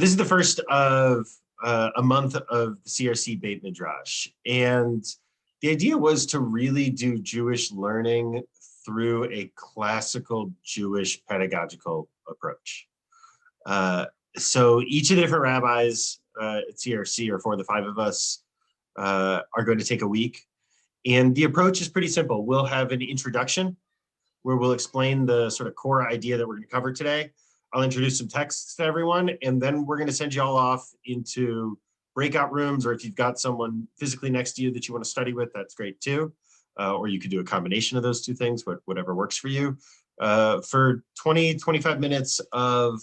This is the first of a month of the CRC Beit Midrash. And the idea was to really do Jewish learning through a classical Jewish pedagogical approach. So each of the different rabbis at CRC, or four of the five of us, are going to take a week. And the approach is pretty simple. We'll have an introduction where we'll explain the sort of core idea that we're going to cover today. I'll introduce some texts to everyone, and then we're going to send you all off into breakout rooms, or if you've got someone physically next to you that you want to study with, that's great too. Or you could do a combination of those two things, but whatever works for you. For 20, 25 minutes of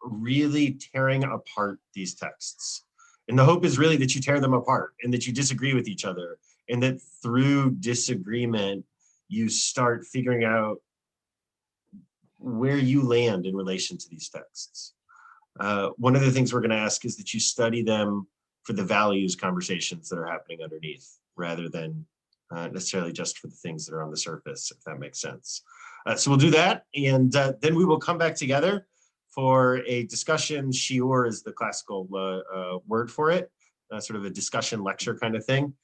really tearing apart these texts. And the hope is really that you tear them apart and that you disagree with each other, and that through disagreement, you start figuring out where you land in relation to these texts. One of the things we're going to ask is that you study them for the values conversations that are happening underneath, rather than necessarily just for the things that are on the surface, if that makes sense. So we'll do that, and then we will come back together for a discussion. Shiur is the classical word for it, sort of a discussion lecture kind of thing,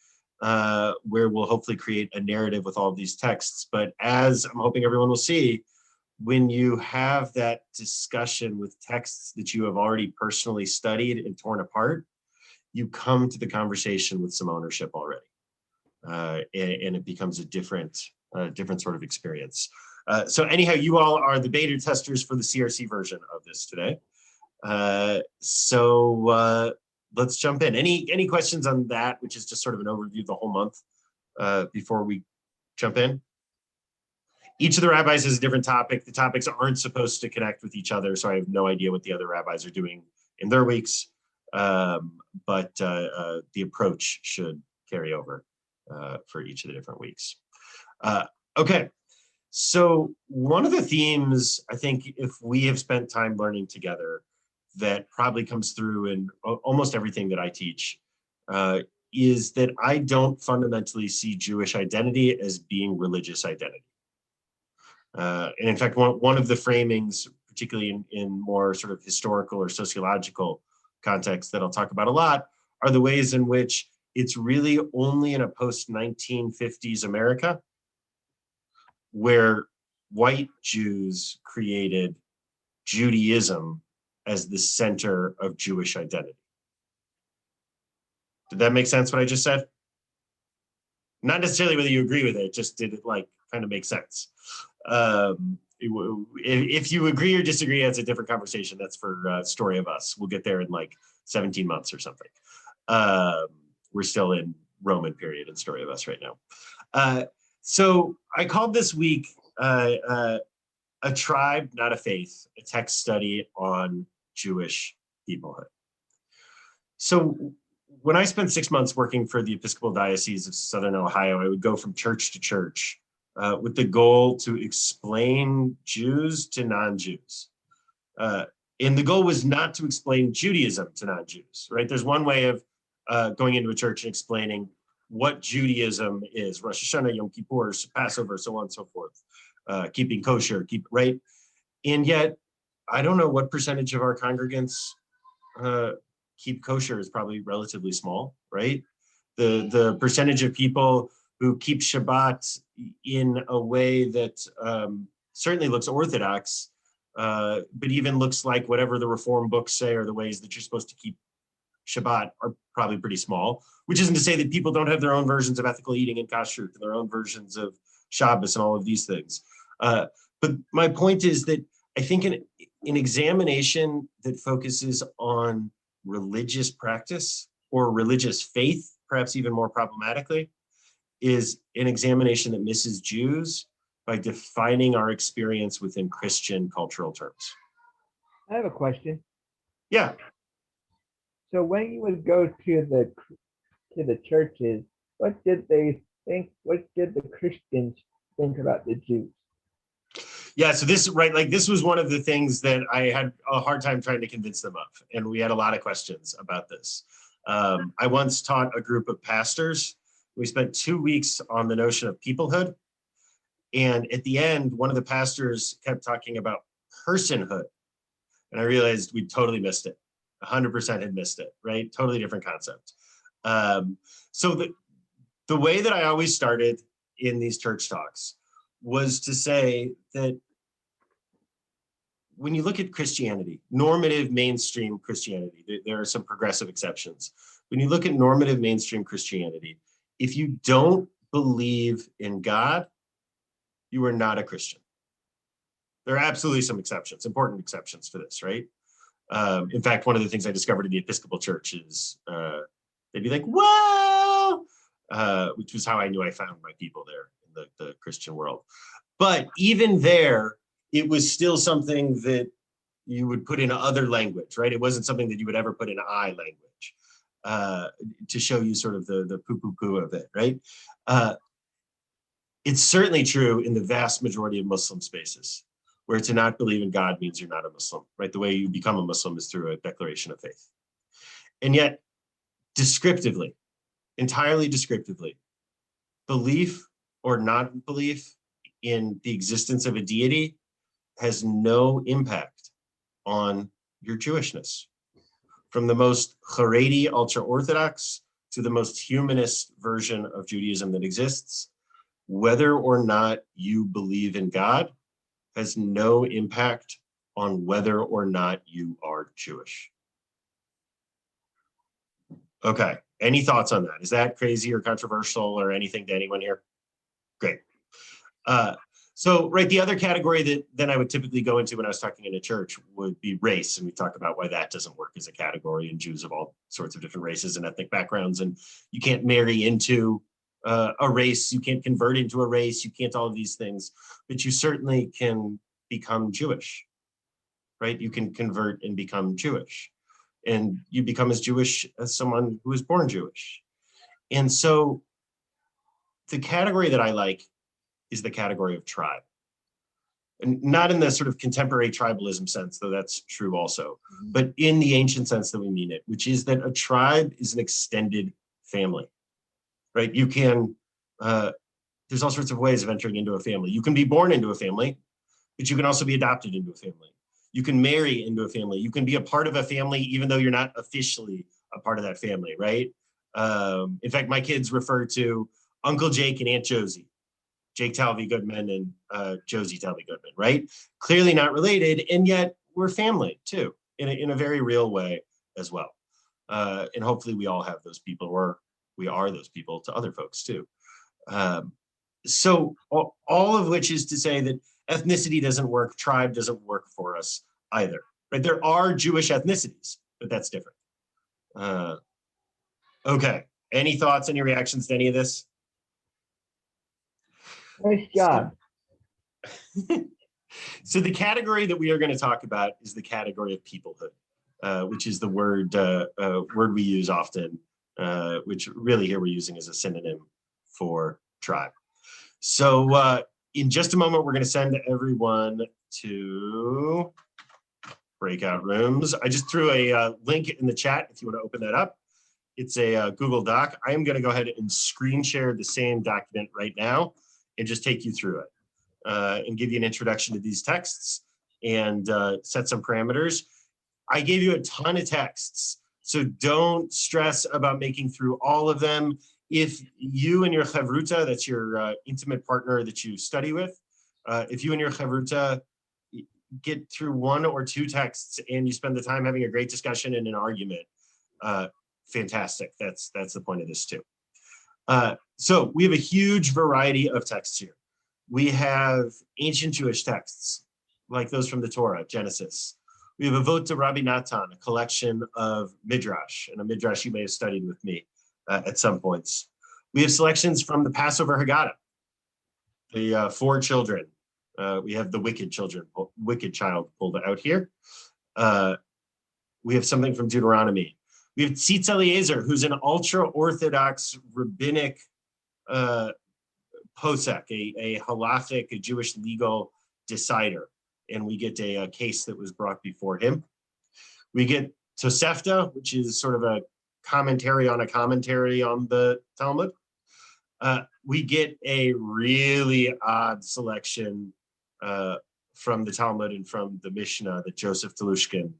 where we'll hopefully create a narrative with all of these texts. But as I'm hoping everyone will see, when you have that discussion with texts that you have already personally studied and torn apart, you come to the conversation with some ownership already. And it becomes a different sort of experience. So anyhow, you all are the beta testers for the CRC version of this today. So let's jump in. Any questions on that, which is just sort of an overview of the whole month, before we jump in? Each of the rabbis has a different topic. The topics aren't supposed to connect with each other, so I have no idea what the other rabbis are doing in their weeks, but the approach should carry over for each of the different weeks. Okay, so one of the themes, I think, if we have spent time learning together, that probably comes through in almost everything that I teach, is that I don't fundamentally see Jewish identity as being religious identity. And in fact, one of the framings, particularly in more sort of historical or sociological context that I'll talk about a lot, are the ways in which it's really only in a post-1950s America where white Jews created Judaism as the center of Jewish identity. Did that make sense, what I just said? Not necessarily whether you agree with it, just did it like kind of make sense. If you agree or disagree, that's a different conversation. That's for Story of Us. We'll get there in like 17 months or something. We're still in Roman period in Story of Us right now. So I called this week A Tribe, Not a Faith, a text study on Jewish peoplehood. So when I spent 6 months working for the Episcopal Diocese of Southern Ohio, I would go from church to church with the goal to explain Jews to non-Jews. And the goal was not to explain Judaism to non-Jews, right? There's one way of going into a church and explaining what Judaism is: Rosh Hashanah, Yom Kippur, Passover, so on and so forth, keeping kosher, right? And yet, I don't know what percentage of our congregants keep kosher. Is probably relatively small, right? The percentage of people who keep Shabbat in a way that certainly looks Orthodox, but even looks like whatever the Reform books say are the ways that you're supposed to keep Shabbat, are probably pretty small, which isn't to say that people don't have their own versions of ethical eating and kashrut and their own versions of Shabbos and all of these things. But my point is that I think an examination that focuses on religious practice or religious faith, perhaps even more problematically, is an examination that misses Jews by defining our experience within Christian cultural terms. I have a question. Yeah. So when you would go to the churches, what did they think? What did the Christians think about the Jews? Yeah, so this, right, like this was one of the things that I had a hard time trying to convince them of, and we had a lot of questions about this. I once taught a group of pastors. We spent 2 weeks on the notion of peoplehood, and at the end, one of the pastors kept talking about personhood. And I realized we totally missed it. 100% had missed it, right? Totally different concept. So the way that I always started in these church talks was to say that when you look at Christianity, normative mainstream Christianity, there are some progressive exceptions. When you look at normative mainstream Christianity, if you don't believe in God, you are not a Christian. There are absolutely some exceptions, important exceptions for this, right? In fact, one of the things I discovered in the Episcopal Church is they'd be like, "Whoa," which was how I knew I found my people there in the Christian world. But even there, it was still something that you would put in other language, right? It wasn't something that you would ever put in I language to show you sort of the poo-poo-poo of it, right? It's certainly true in the vast majority of Muslim spaces, where to not believe in God means you're not a Muslim, right? The way you become a Muslim is through a declaration of faith. And yet, descriptively, entirely descriptively, belief or not belief in the existence of a deity has no impact on your Jewishness. From the most Haredi ultra-Orthodox to the most humanist version of Judaism that exists, whether or not you believe in God has no impact on whether or not you are Jewish. Okay, any thoughts on that? Is that crazy or controversial or anything to anyone here? Great. So, right, the other category that then I would typically go into when I was talking in a church would be race. And we talk about why that doesn't work as a category, and Jews of all sorts of different races and ethnic backgrounds. And you can't marry into a race, you can't convert into a race, you can't all of these things, but you certainly can become Jewish, right? You can convert and become Jewish. And you become as Jewish as someone who is born Jewish. And so the category that I like is the category of tribe. And not in the sort of contemporary tribalism sense, though that's true also, but in the ancient sense that we mean it, which is that a tribe is an extended family, right? You can, there's all sorts of ways of entering into a family. You can be born into a family, but you can also be adopted into a family. You can marry into a family. You can be a part of a family, even though you're not officially a part of that family, right? In fact, my kids refer to Uncle Jake and Aunt Josie, Jake Talvey Goodman and Josie Talvey Goodman, right? Clearly not related, and yet we're family too, in a very real way as well. And hopefully we all have those people, or we are those people to other folks too. So all of which is to say that ethnicity doesn't work, tribe doesn't work for us either, right? There are Jewish ethnicities, but that's different. Okay, any thoughts, any reactions to any of this? Nice job. So the category that we are going to talk about is the category of peoplehood, which is the word we use often, which really here we're using as a synonym for tribe. So in just a moment, we're going to send everyone to breakout rooms. I just threw a link in the chat if you want to open that up. It's a Google Doc. I am going to go ahead and screen share the same document right now and just take you through it and give you an introduction to these texts and set some parameters. I gave you a ton of texts, so don't stress about making through all of them. If you and your chavruta, that's your intimate partner that you study with, if you and your chavruta get through one or two texts and you spend the time having a great discussion and an argument, fantastic. That's the point of this too. So we have a huge variety of texts here. We have ancient Jewish texts, like those from the Torah, Genesis. We have Avot to Rabbi Natan, a collection of midrash, and a midrash you may have studied with me at some points. We have selections from the Passover Haggadah, the four children. We have the wicked child pulled out here. We have something from Deuteronomy. We have Tzitz Eliezer, who's an ultra-Orthodox rabbinic posek, a halachic, a Jewish legal decider. And we get a case that was brought before him. We get Tosefta, which is sort of a commentary on the Talmud. We get a really odd selection from the Talmud and from the Mishnah that Joseph Telushkin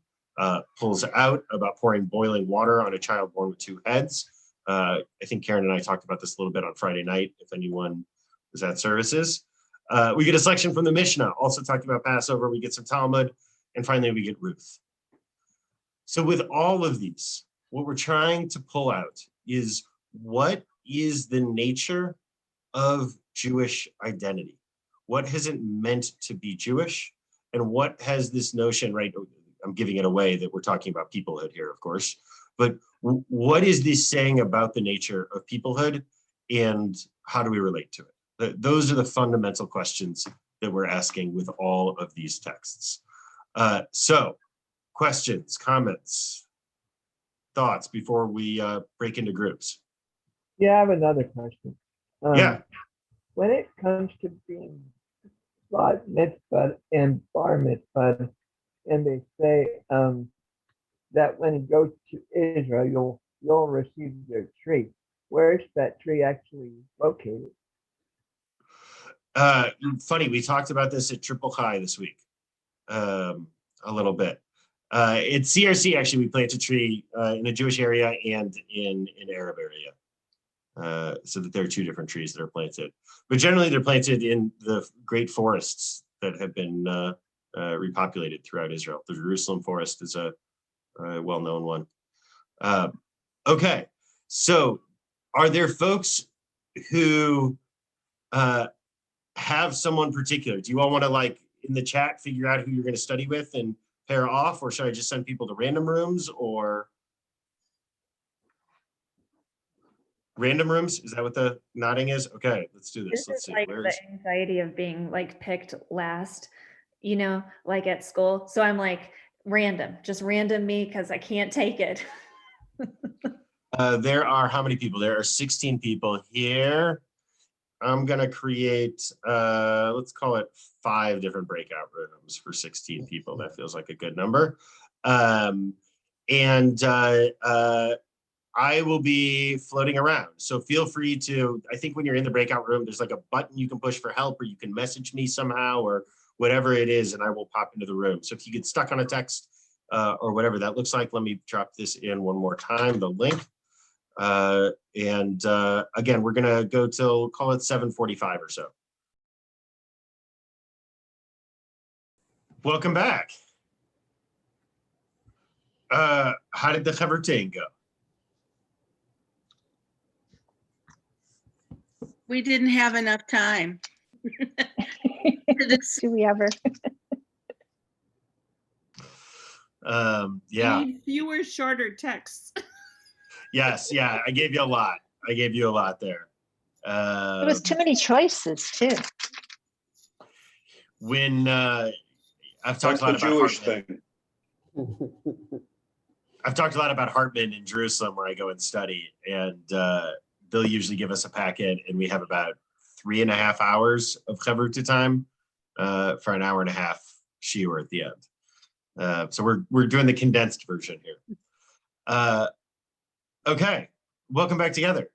pulls out about pouring boiling water on a child born with two heads. I think Karen and I talked about this a little bit on Friday night, if anyone was at services. We get a selection from the Mishnah, also talking about Passover. We get some Talmud, and finally we get Ruth. So with all of these, what we're trying to pull out is, what is the nature of Jewish identity? What has it meant to be Jewish? And what has this notion, right? I'm giving it away that we're talking about peoplehood here, of course, but what is this saying about the nature of peoplehood, and how do we relate to it? Those are the fundamental questions that we're asking with all of these texts. So questions, comments, thoughts before we break into groups? Yeah, I have another question. Yeah. When it comes to being bat mitzvah and bar mitzvah, and they say that when you go to Israel, you'll receive your tree. Where is that tree actually located? Funny, we talked about this at Triple High this week, a little bit. At CRC, actually, we plant a tree in a Jewish area and in an Arab area, so that there are two different trees that are planted. But generally, they're planted in the great forests that have been repopulated throughout Israel. The Jerusalem forest is a well-known one. Okay, so are there folks who have someone particular? Do you all want to, like, in the chat, figure out who you're going to study with and pair off, or should I just send people to random rooms, or random rooms? Is that what the nodding is? Okay, let's do this. Let's see. Like the anxiety of being like picked last, you know, like at school. So I'm like, random, just random me, because I can't take it. There are how many people? There are 16 people here. I'm gonna create, let's call it 5 different breakout rooms for 16 people. That feels like a good number. I will be floating around. So feel free to, I think when you're in the breakout room, there's like a button you can push for help, or you can message me somehow, or whatever it is, and I will pop into the room. So if you get stuck on a text or whatever that looks like, let me drop this in one more time, the link. Again, we're gonna go till, call it 7:45 or so. Welcome back. How did the Chavertain go? We didn't have enough time. Do we ever? Yeah. We need fewer, shorter texts. Yes, yeah, I gave you a lot. I gave you a lot there. There was too many choices too. When I've talked That's a lot the about Jewish Hartman. thing. I've talked a lot about Hartman in Jerusalem, where I go and study, and they'll usually give us a packet, and we have about 3.5 hours of Chavruta time for an hour and a half shiur at the end. So we're doing the condensed version here. Okay, welcome back together.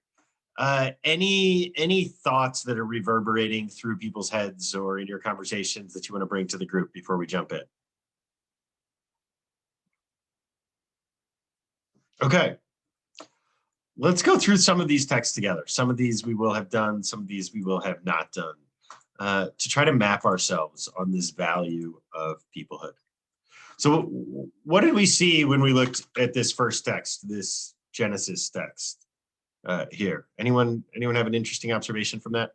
Any thoughts that are reverberating through people's heads or in your conversations that you want to bring to the group before we jump in? Okay, let's go through some of these texts together. Some of these we will have done, some of these we will have not done, to try to map ourselves on this value of peoplehood. So what did we see when we looked at this first text, this Genesis text here? Anyone have an interesting observation from that?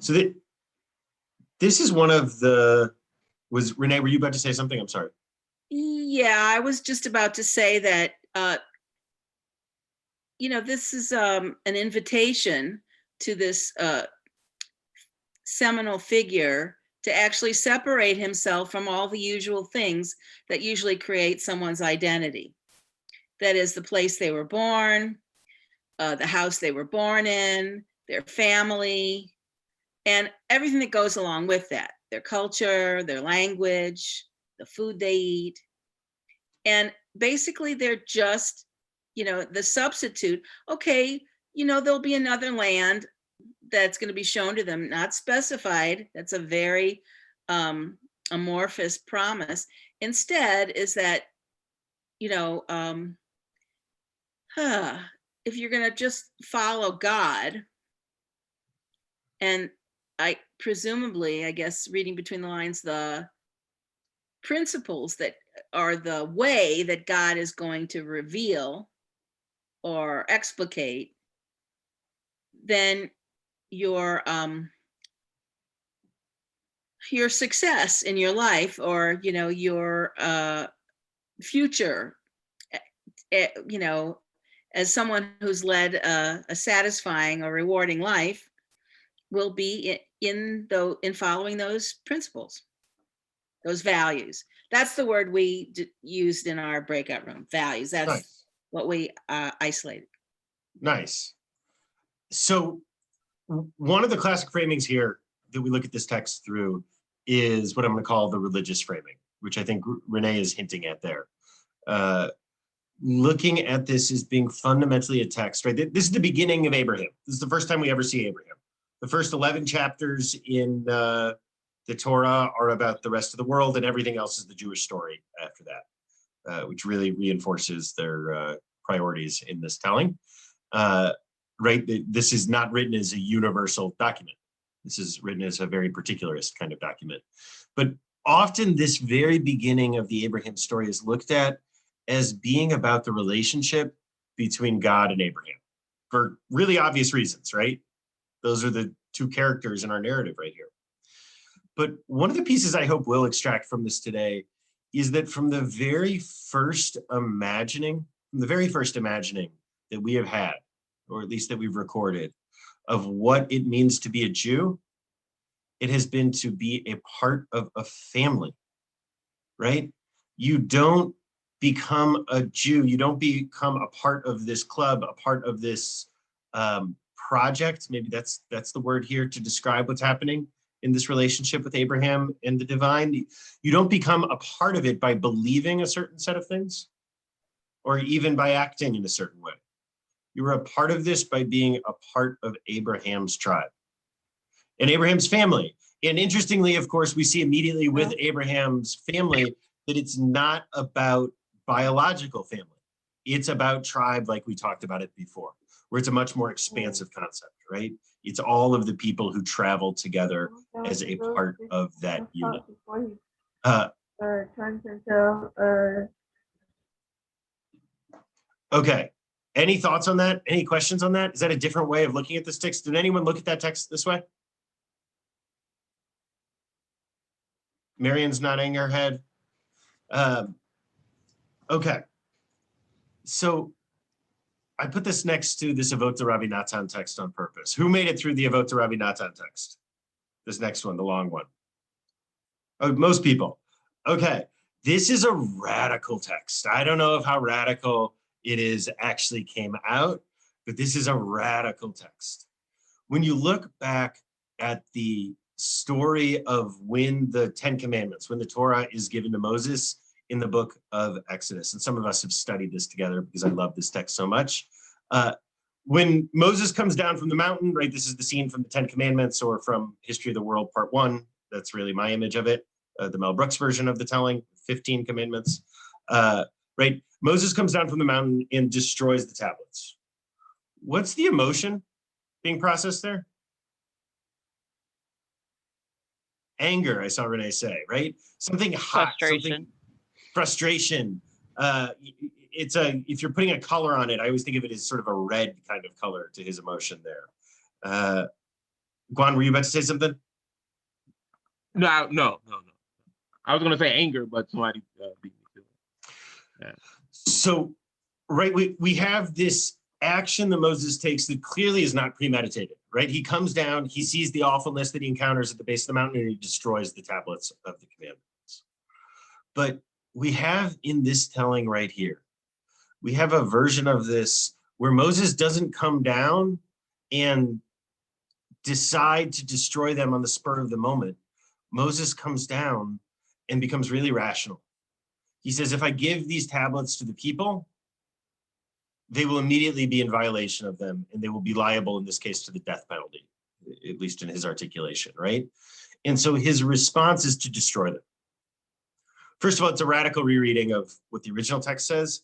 So this is one of the, Renee, were you about to say something? I'm sorry. Yeah, I was just about to say that, this is an invitation to this seminal figure to actually separate himself from all the usual things that usually create someone's identity. That is the place they were born, the house they were born in, their family, and everything that goes along with that, their culture, their language, the food they eat. And basically they're just, the substitute. Okay, there'll be another land that's going to be shown to them, not specified. That's a very amorphous promise. Instead is that, you know, if you're going to just follow God, and I presumably, I guess, reading between the lines, the principles that are the way that God is going to reveal or explicate, then your success in your life, or, you know, your future, you know, as someone who's led a satisfying or rewarding life, will be in following those principles, those values. That's the word we used in our breakout room, values. That's nice. What we isolated. Nice. So one of the classic framings here that we look at this text through is what I'm going to call the religious framing, which I think Renee is hinting at there. Looking at this as being fundamentally a text, right? This is the beginning of Abraham. This is the first time we ever see Abraham. The first 11 chapters in the Torah are about the rest of the world, and everything else is the Jewish story after that, which really reinforces their priorities in this telling. Right? This is not written as a universal document. This is written as a very particularist kind of document. But often this very beginning of the Abraham story is looked at as being about the relationship between God and Abraham, for really obvious reasons, right? Those are the two characters in our narrative right here. But one of the pieces I hope we'll extract from this today is that from the very first imagining that we have had, or at least that we've recorded, of what it means to be a Jew, it has been to be a part of a family, right? You don't become a Jew, you don't become a part of this club, a part of this project. Maybe that's the word here to describe what's happening in this relationship with Abraham and the divine. You don't become a part of it by believing a certain set of things, or even by acting in a certain way. You're a part of this by being a part of Abraham's tribe and Abraham's family. And interestingly, of course, we see immediately with Abraham's family that it's not about biological family. It's about tribe, like we talked about it before, where it's a much more expansive concept, right? It's all of the people who travel together as a part of that unit. Okay. Any thoughts on that? Any questions on that? Is that a different way of looking at this text? Did anyone look at that text this way? Marion's nodding her head. Okay. So I put this next to this Avot to Rabbi Natan text on purpose. Who made it through the Avot to Rabbi Natan text? This next one, the long one. Oh, most people. Okay. This is a radical text. I don't know how radical it is actually came out, but this is a radical text. When you look back at the story of when the 10 Commandments, when the Torah is given to Moses in the book of Exodus, and some of us have studied this together because I love this text so much. When Moses comes down from the mountain, right, this is the scene from the 10 Commandments or from History of the World Part 1. That's really my image of it, the Mel Brooks version of the telling, 15 Commandments. Right, Moses comes down from the mountain and destroys the tablets. What's the emotion being processed there? Anger, I saw Renee say, right? Something hot, frustration. Frustration. If you're putting a color on it, I always think of it as sort of a red kind of color to his emotion there. Guan, were you about to say something? No. I was going to say anger, but somebody beat me to it. Yeah. So, right, we have this action that Moses takes that clearly is not premeditated, right? He comes down, he sees the awfulness that he encounters at the base of the mountain, and he destroys the tablets of the commandments. But we have in this telling right here, we have a version of this where Moses doesn't come down and decide to destroy them on the spur of the moment. Moses comes down and becomes really rational. He says, if I give these tablets to the people, they will immediately be in violation of them, and they will be liable, in this case, to the death penalty. at least in his articulation, right? And so his response is to destroy them. First of all, it's a radical rereading of what the original text says,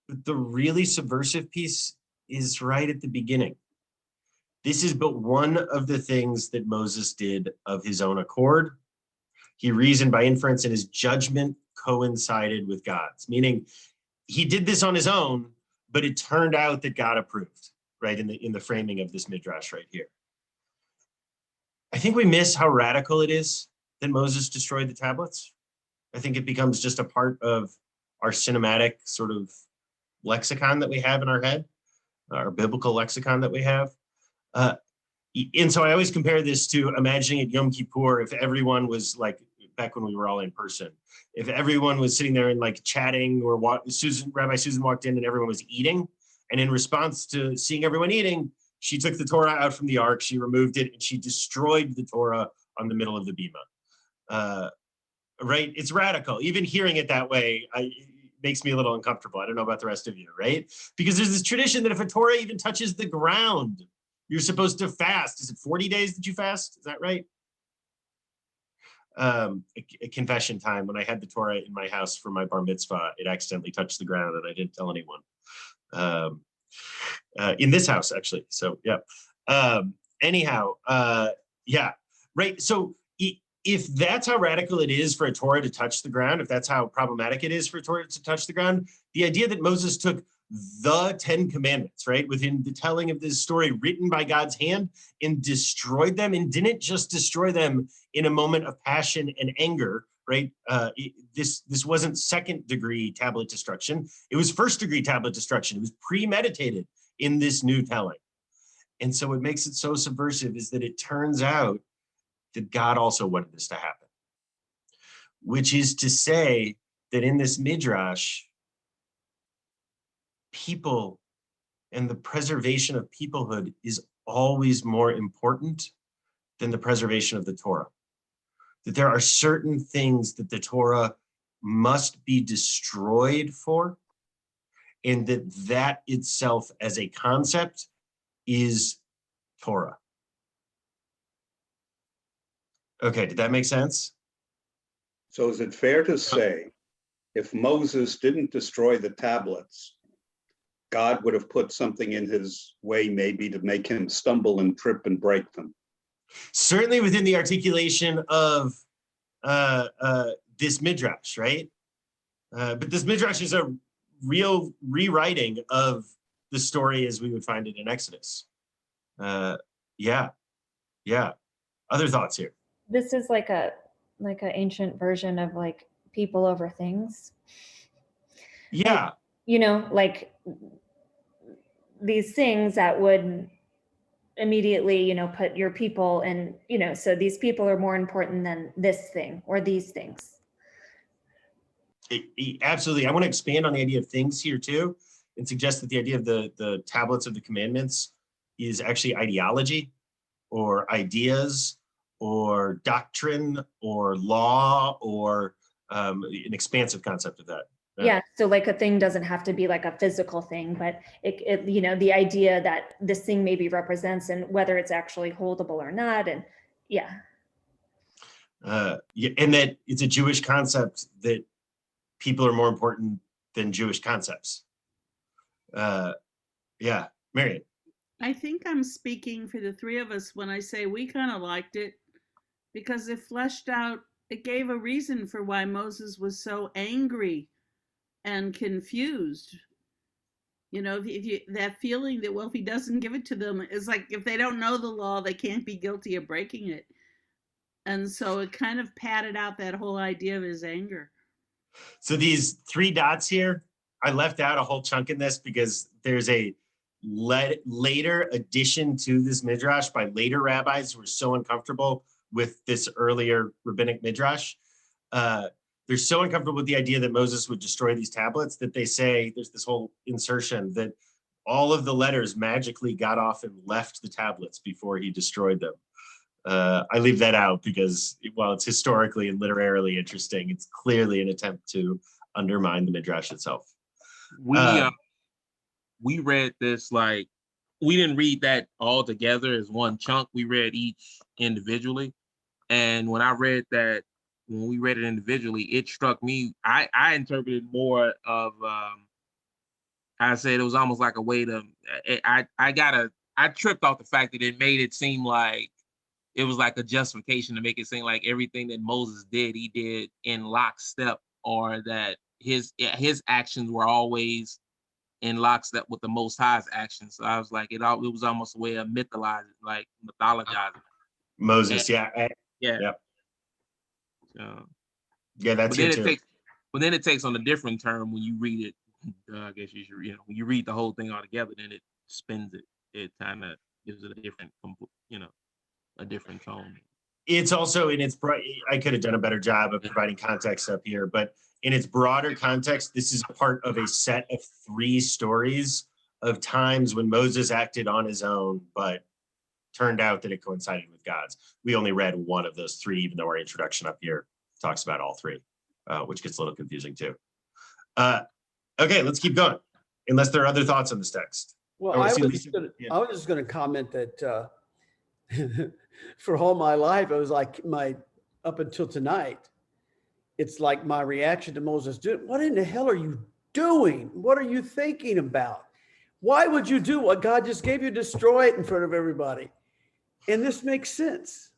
but the really subversive piece is right at the beginning. This is but one of the things that Moses did of his own accord. He reasoned by inference, and his judgment coincided with God's, meaning he did this on his own, but it turned out that God approved, right, in the framing of this midrash right here. I think we miss how radical it is that Moses destroyed the tablets. I think it becomes just a part of our cinematic sort of lexicon that we have in our head, our biblical lexicon that we have. And so I always compare this to imagining at Yom Kippur, if everyone was like, back when we were all in person, if everyone was sitting there and like chatting, or Rabbi Susan walked in and everyone was eating. And in response to seeing everyone eating, she took the Torah out from the ark, she removed it, and she destroyed the Torah on the middle of the bima. Right? It's radical. Even hearing it that way, it makes me a little uncomfortable. I don't know about the rest of you, right? Because there's this tradition that if a Torah even touches the ground, you're supposed to fast. Is it 40 days that you fast? Is that right? A confession time. When I had the Torah in my house for my bar mitzvah, it accidentally touched the ground and I didn't tell anyone. In this house, actually. So, yeah. Anyhow, yeah, right. So if that's how radical it is for a Torah to touch the ground, if that's how problematic it is for a Torah to touch the ground, the idea that Moses took the 10 commandments, right, within the telling of this story written by God's hand, and destroyed them, and didn't just destroy them in a moment of passion and anger, right? This wasn't second degree tablet destruction. It was first degree tablet destruction. It was premeditated in this new telling. And so what makes it so subversive is that it turns out that God also wanted this to happen, which is to say that in this midrash, people and the preservation of peoplehood is always more important than the preservation of the Torah. That there are certain things that the Torah must be destroyed for, and that itself as a concept is Torah. Okay, did that make sense? So is it fair to say, if Moses didn't destroy the tablets, God would have put something in his way maybe to make him stumble and trip and break them? Certainly within the articulation of this midrash, right? But this midrash is a real rewriting of the story as we would find it in Exodus. Yeah. Other thoughts here? This is like an ancient version of like people over things. Yeah. Like these things that would immediately, put your people in, so these people are more important than this thing or these things. Absolutely. I want to expand on the idea of things here too, and suggest that the idea of the tablets of the commandments is actually ideology or ideas or doctrine or law or an expansive concept of that. Yeah. So like a thing doesn't have to be like a physical thing, but it the idea that this thing maybe represents and whether it's actually holdable or not. And yeah. And that it's a Jewish concept that people are more important than Jewish concepts. Yeah, Marian. I think I'm speaking for the three of us when I say we kind of liked it because it fleshed out, it gave a reason for why Moses was so angry and confused. That feeling that, well, if he doesn't give it to them, it's like if they don't know the law, they can't be guilty of breaking it. And so it kind of padded out that whole idea of his anger. So these 3 dots here, I left out a whole chunk in this because there's a later addition to this midrash by later rabbis who were so uncomfortable with this earlier rabbinic midrash. They're so uncomfortable with the idea that Moses would destroy these tablets that they say, there's this whole insertion that all of the letters magically got off and left the tablets before he destroyed them. I leave that out because while it's historically and literarily interesting, it's clearly an attempt to undermine the midrash itself. We read this like we didn't read that all together as one chunk. We read each individually. And when we read it individually, it struck me, I interpreted more of, I said it was almost like a way to, I tripped off the fact that it made it seem like it was like a justification to make it seem like everything that Moses did, he did in lockstep, or that his actions were always in lockstep with the Most High's actions. So I was like, it was almost a way of mythologizing. Moses, And, yeah. yeah. Yep. So, Yeah, that's it too. But then it takes on a different term when you read it. I guess you should, when you read the whole thing all together, then it spins it. It kind of gives it a different, a different tone. It's also I could have done a better job of providing context up here, but in its broader context, this is part of a set of 3 stories of times when Moses acted on his own, but turned out that it coincided with God's. We only read one of those 3, even though our introduction up here talks about all 3, which gets a little confusing too. Okay, let's keep going, unless there are other thoughts on this text. Well, I was just going to comment that for all my life, it was like up until tonight, it's like my reaction to Moses, dude, what in the hell are you doing? What are you thinking about? Why would you do what God just gave you? Destroy it in front of everybody. And this makes sense.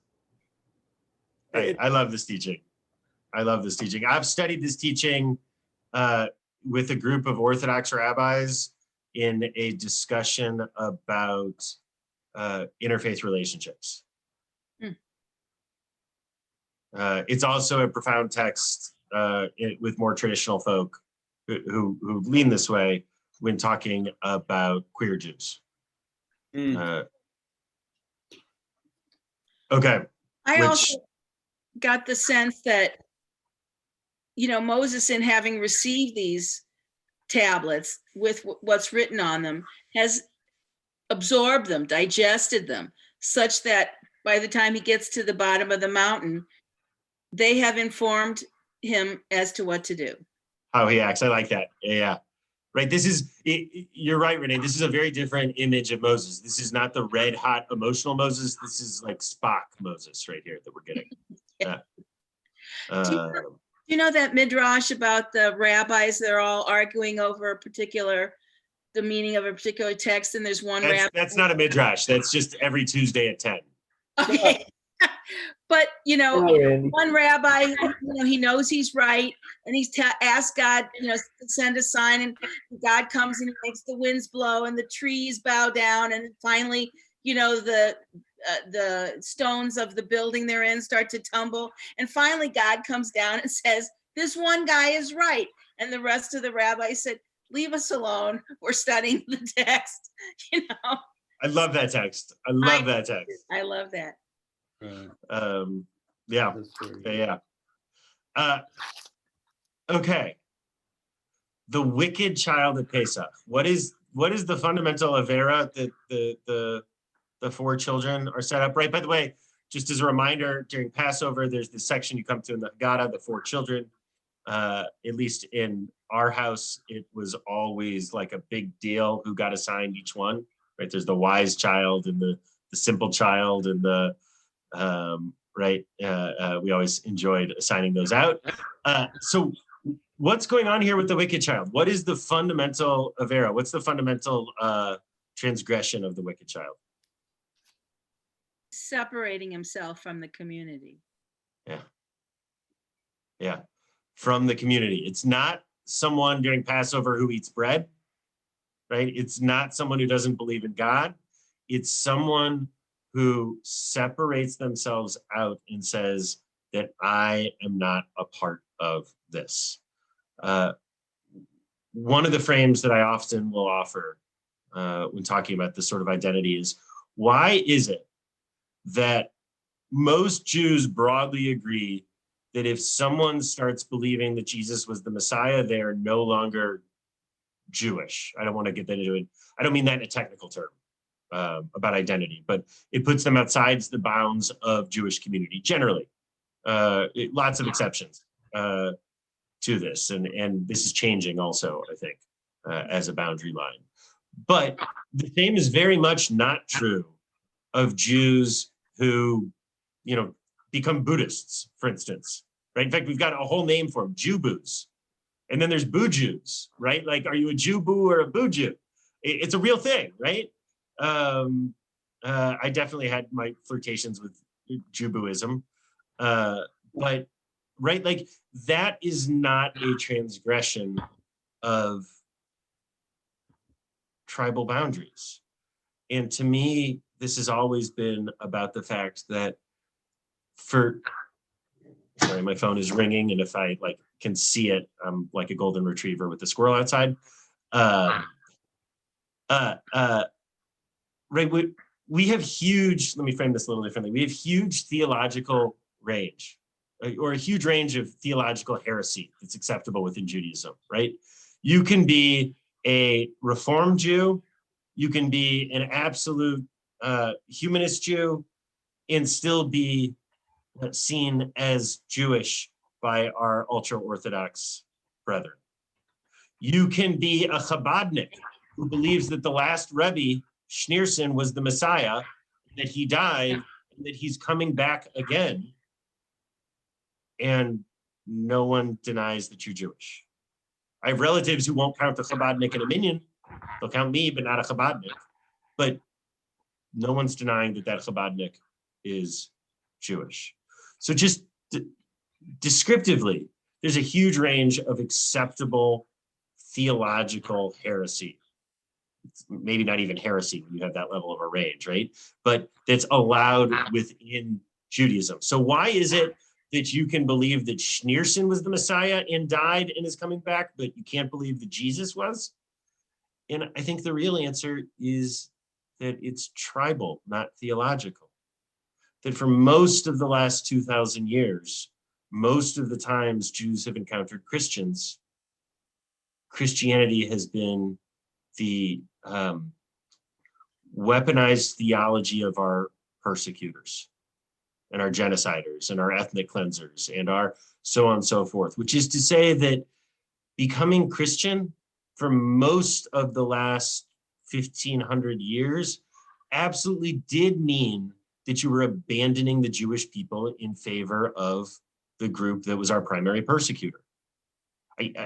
I love this teaching. I've studied this teaching with a group of Orthodox rabbis in a discussion about interfaith relationships. It's also a profound text with more traditional folk who lean this way when talking about queer Jews. Okay. I also got the sense that, Moses, in having received these tablets with what's written on them, has absorbed them, digested them, such that by the time he gets to the bottom of the mountain, they have informed him as to what to do. How he acts. I like that. Yeah. Right. You're right, Renee. This is a very different image of Moses. This is not the red hot emotional Moses. This is like Spock Moses right here that we're getting. Yeah. Do you know that midrash about the rabbis? They're all arguing over the meaning of a particular text, and there's one rabbi. That's not a midrash. That's just every Tuesday at 10. Okay. But, one rabbi, he knows he's right, and he's asked God, to send a sign, and God comes and he makes the winds blow and the trees bow down, and finally, the stones of the building they're in start to tumble, and finally God comes down and says, this one guy is right, and the rest of the rabbis said, leave us alone, we're studying the text. I love that text. I love that. Yeah. Okay. The wicked child at Pesach. What is the fundamental avera that the 4 children are set up? Right. By the way, just as a reminder, during Passover, there's this section you come to in the Haggadah, the 4 children. At least in our house, it was always like a big deal who got assigned each one. Right. There's the wise child and the simple child and the we always enjoyed assigning those out. So what's going on here with the wicked child? What is the fundamental avera? What's the fundamental transgression of the wicked child? Separating himself from the community. Yeah. From the community. It's not someone during Passover who eats bread, right? It's not someone who doesn't believe in God. It's someone who separates themselves out and says that I am not a part of this. One of the frames that I often will offer when talking about this sort of identity is, why is it that most Jews broadly agree that if someone starts believing that Jesus was the Messiah, they are no longer Jewish? I don't want to get that into it. I don't mean that in a technical term. About identity, but it puts them outside the bounds of Jewish community generally. Lots of exceptions to this, and this is changing also, I think, as a boundary line. But The same is very much not true of Jews who, you know, become Buddhists, for instance, right? In fact, we've got a whole name for them, Jew-boos. And then there's Boo Jews, right? Like, are you a Jew-boo or a Boo Jew? It's a real thing, right? I definitely had my flirtations with Jew-booism, but right, like that is not a transgression of tribal boundaries. And to me, this has always been about the fact that sorry, my phone is ringing, and if I like can see it, I'm like a golden retriever with the squirrel outside. Right, we have huge, let me frame this a little differently. We have huge theological range, or a huge range of theological heresy that's acceptable within Judaism, right? You can be a Reformed Jew, you can be an absolute humanist Jew, and still be seen as Jewish by our ultra-Orthodox brethren. You can be a Chabadnik who believes that the last Rabbi, Schneerson, was the Messiah, that he died, and that he's coming back again, and no one denies that you're Jewish. I have relatives who won't count a Chabadnik and a minion. They'll count me, but not a Chabadnik. But no one's denying that that Chabadnik is Jewish. So just descriptively, there's a huge range of acceptable theological heresy. It's maybe not even heresy when you have that level of a range, right? But that's allowed within Judaism. So why is it that you can believe that Schneerson was the Messiah and died and is coming back, but you can't believe that Jesus was? And I think the real answer is that it's tribal, not theological. That for most of the last 2,000 years, most of the times Jews have encountered Christians, Christianity has been the weaponized theology of our persecutors and our genociders and our ethnic cleansers and our so on and so forth, which is to say that becoming Christian for most of the last 1,500 years absolutely did mean that you were abandoning the Jewish people in favor of the group that was our primary persecutor.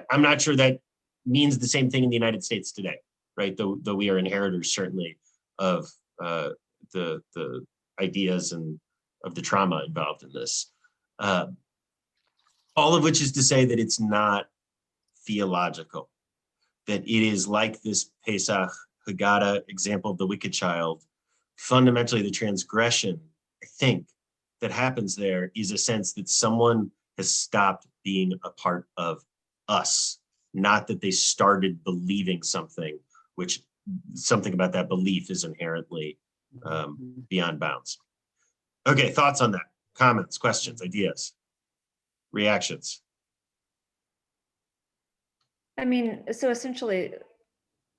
I'm not sure that means the same thing in the United States today, right? Though we are inheritors certainly of the ideas and of the trauma involved in this. All of which is to say that it's not theological, that it is like this Pesach Haggadah example of the wicked child. Fundamentally, the transgression, I think, that happens there is a sense that someone has stopped being a part of us, not that they started believing something, which something about that belief is inherently beyond bounds. Okay, thoughts on that? Comments, questions, ideas, reactions? I mean, so essentially,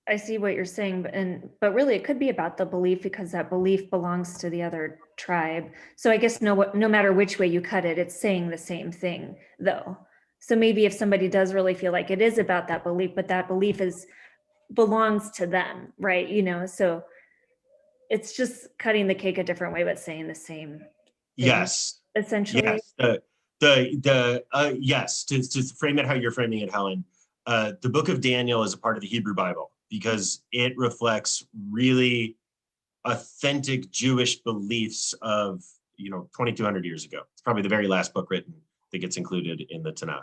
I see what you're saying, but really it could be about the belief, because that belief belongs to the other tribe. So I guess no matter which way you cut it, it's saying the same thing though. So maybe if somebody does really feel like it is about that belief, but that belief belongs to them, right? You know, so it's just cutting the cake a different way, but saying the same thing, Yes. essentially. Yes. Yes, to frame it how you're framing it, Helen, the book of Daniel is a part of the Hebrew Bible because it reflects really authentic Jewish beliefs of, 2,200 years ago. It's probably the very last book written that gets included in the Tanakh.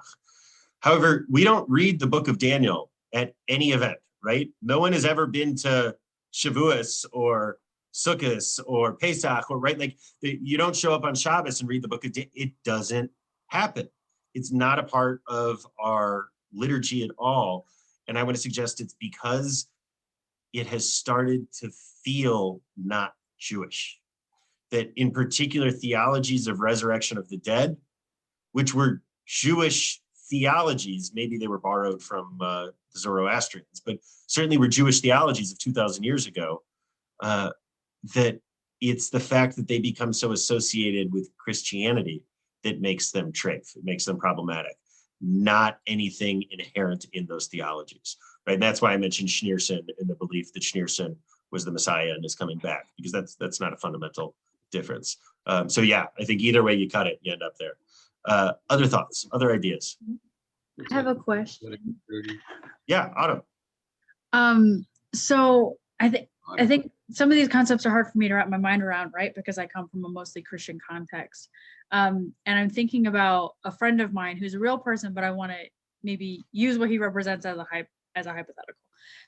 However, we don't read the book of Daniel at any event, right? No one has ever been to Shavuos or Sukkot or Pesach, or right, like you don't show up on Shabbos and read the book of Daniel. It doesn't happen. It's not a part of our liturgy at all. And I want to suggest it's because it has started to feel not Jewish. That in particular theologies of resurrection of the dead, which were Jewish theologies, maybe they were borrowed from the Zoroastrians, but certainly were Jewish theologies of 2,000 years ago, that it's the fact that they become so associated with Christianity that makes them treif, it makes them problematic, not anything inherent in those theologies, right? And that's why I mentioned Schneerson and the belief that Schneerson was the Messiah and is coming back, because that's not a fundamental difference. So yeah, I think either way you cut it, you end up there. Other thoughts, other ideas? I have a question. Yeah, Autumn. So I think some of these concepts are hard for me to wrap my mind around, right? Because I come from a mostly Christian context. And I'm thinking about a friend of mine who's a real person, but I want to maybe use what he represents as a hypothetical.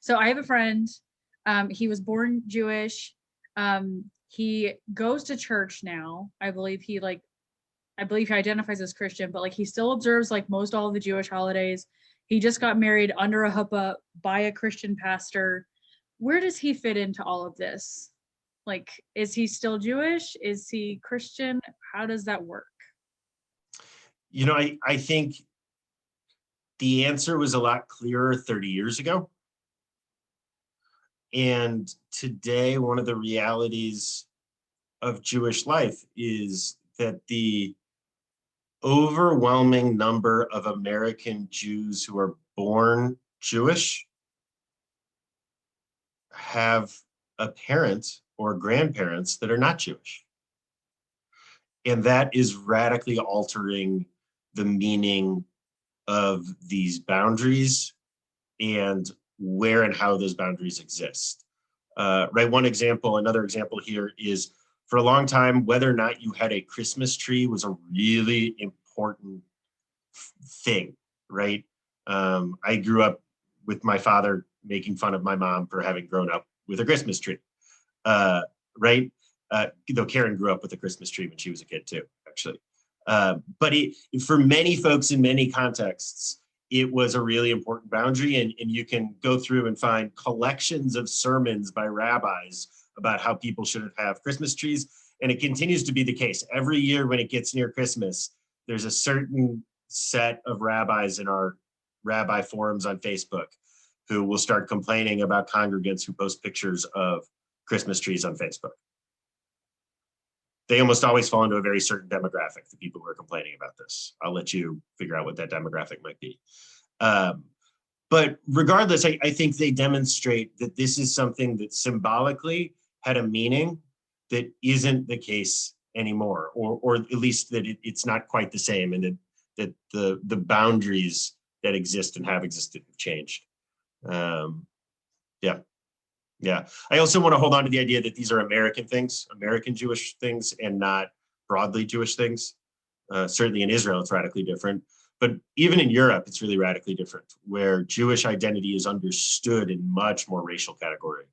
So I have a friend, he was born Jewish. He goes to church now. I believe he identifies as Christian, but like he still observes like most all of the Jewish holidays. He just got married under a huppah by a Christian pastor. Where does he fit into all of this? Like, is he still Jewish? Is he Christian? How does that work? You know, I think the answer was a lot clearer 30 years ago. And today, one of the realities of Jewish life is that the overwhelming number of American Jews who are born Jewish have a parent or grandparents that are not Jewish. And that is radically altering the meaning of these boundaries and where and how those boundaries exist. Right, another example here is, for a long time, whether or not you had a Christmas tree was a really important thing, right? I grew up with my father making fun of my mom for having grown up with a Christmas tree, right? Though Karen grew up with a Christmas tree when she was a kid too, actually. But for many folks in many contexts, it was a really important boundary, and you can go through and find collections of sermons by rabbis about how people should have Christmas trees. And it continues to be the case. Every year when it gets near Christmas, there's a certain set of rabbis in our rabbi forums on Facebook who will start complaining about congregants who post pictures of Christmas trees on Facebook. They almost always fall into a very certain demographic, the people who are complaining about this. I'll let you figure out what that demographic might be. But regardless, I think they demonstrate that this is something that symbolically had a meaning that isn't the case anymore, or at least that it's not quite the same, and that the boundaries that exist and have existed have changed. Yeah. I also want to hold on to the idea that these are American things, American Jewish things, and not broadly Jewish things. Certainly in Israel, it's radically different. But even in Europe, it's really radically different, where Jewish identity is understood in much more racial category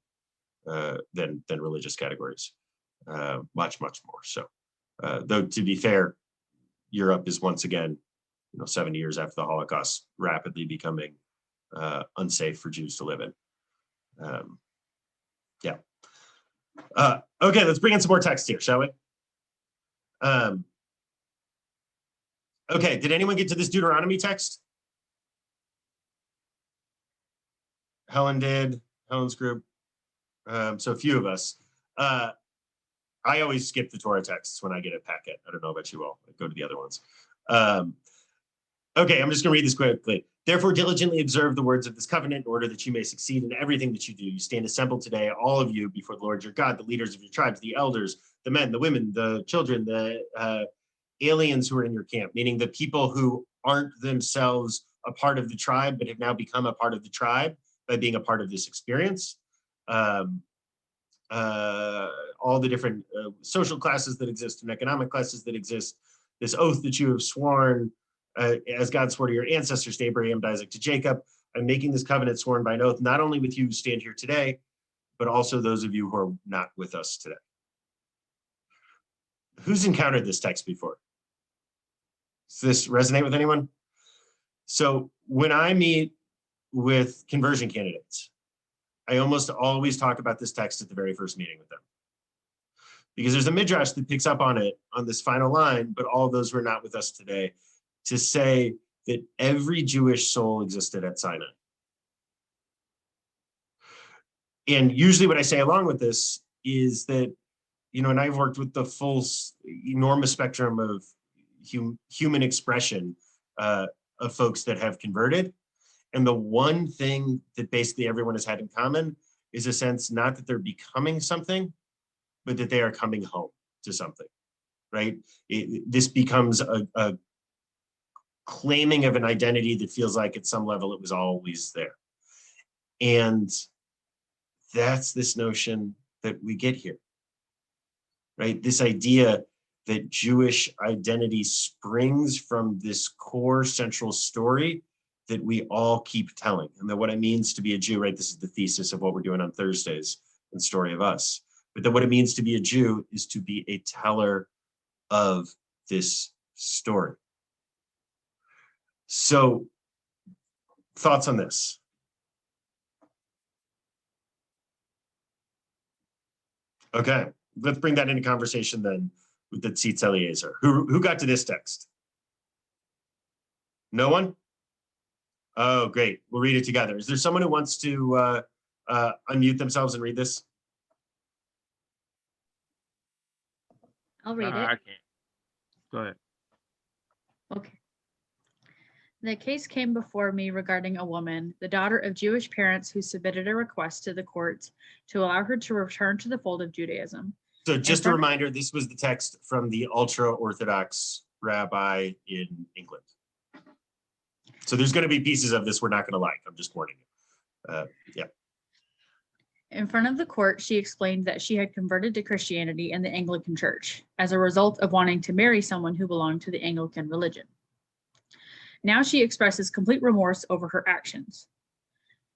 than religious categories, much more so. Though, to be fair, Europe is once again, 70 years after the Holocaust, rapidly becoming unsafe for Jews to live in. Yeah. Okay, let's bring in some more text here, shall we? Okay, did anyone get to this Deuteronomy text? Helen did, Helen's group. So a few of us. I always skip the Torah texts when I get a packet. I don't know about you all. I go to the other ones. Okay, I'm just going to read this quickly. Therefore, diligently observe the words of this covenant in order that you may succeed in everything that you do. You stand assembled today, all of you, before the Lord your God, the leaders of your tribes, the elders, the men, the women, the children, the aliens who are in your camp, meaning the people who aren't themselves a part of the tribe, but have now become a part of the tribe by being a part of this experience. All the different social classes that exist and economic classes that exist, this oath that you have sworn as God swore to your ancestors, to Abraham, to Isaac, to Jacob. I'm making this covenant sworn by an oath, not only with you who stand here today, but also those of you who are not with us today. Who's encountered this text before? Does this resonate with anyone? So when I meet with conversion candidates, I almost always talk about this text at the very first meeting with them. Because there's a midrash that picks up on it on this final line, but all those who are not with us today, to say that every Jewish soul existed at Sinai. And usually what I say along with this is that, and I've worked with the full enormous spectrum of human expression of folks that have converted. And the one thing that basically everyone has had in common is a sense not that they're becoming something, but that they are coming home to something, right? This becomes a claiming of an identity that feels like at some level it was always there. And that's this notion that we get here, right? This idea that Jewish identity springs from this core central story that we all keep telling. And that what it means to be a Jew, right? This is the thesis of what we're doing on Thursdays in Story of Us. But that what it means to be a Jew is to be a teller of this story. So, thoughts on this? Okay, let's bring that into conversation then with the Tzitz Eliezer. Who got to this text? No one? Oh, great. We'll read it together. Is there someone who wants to unmute themselves and read this? I'll read it. I can't. Go ahead. Okay. The case came before me regarding a woman, the daughter of Jewish parents who submitted a request to the courts to allow her to return to the fold of Judaism. So just a reminder, this was the text from the ultra-Orthodox rabbi in England. So there's going to be pieces of this we're not going to like. I'm just warning you. Yeah. In front of the court, she explained that she had converted to Christianity in the Anglican Church as a result of wanting to marry someone who belonged to the Anglican religion. Now she expresses complete remorse over her actions.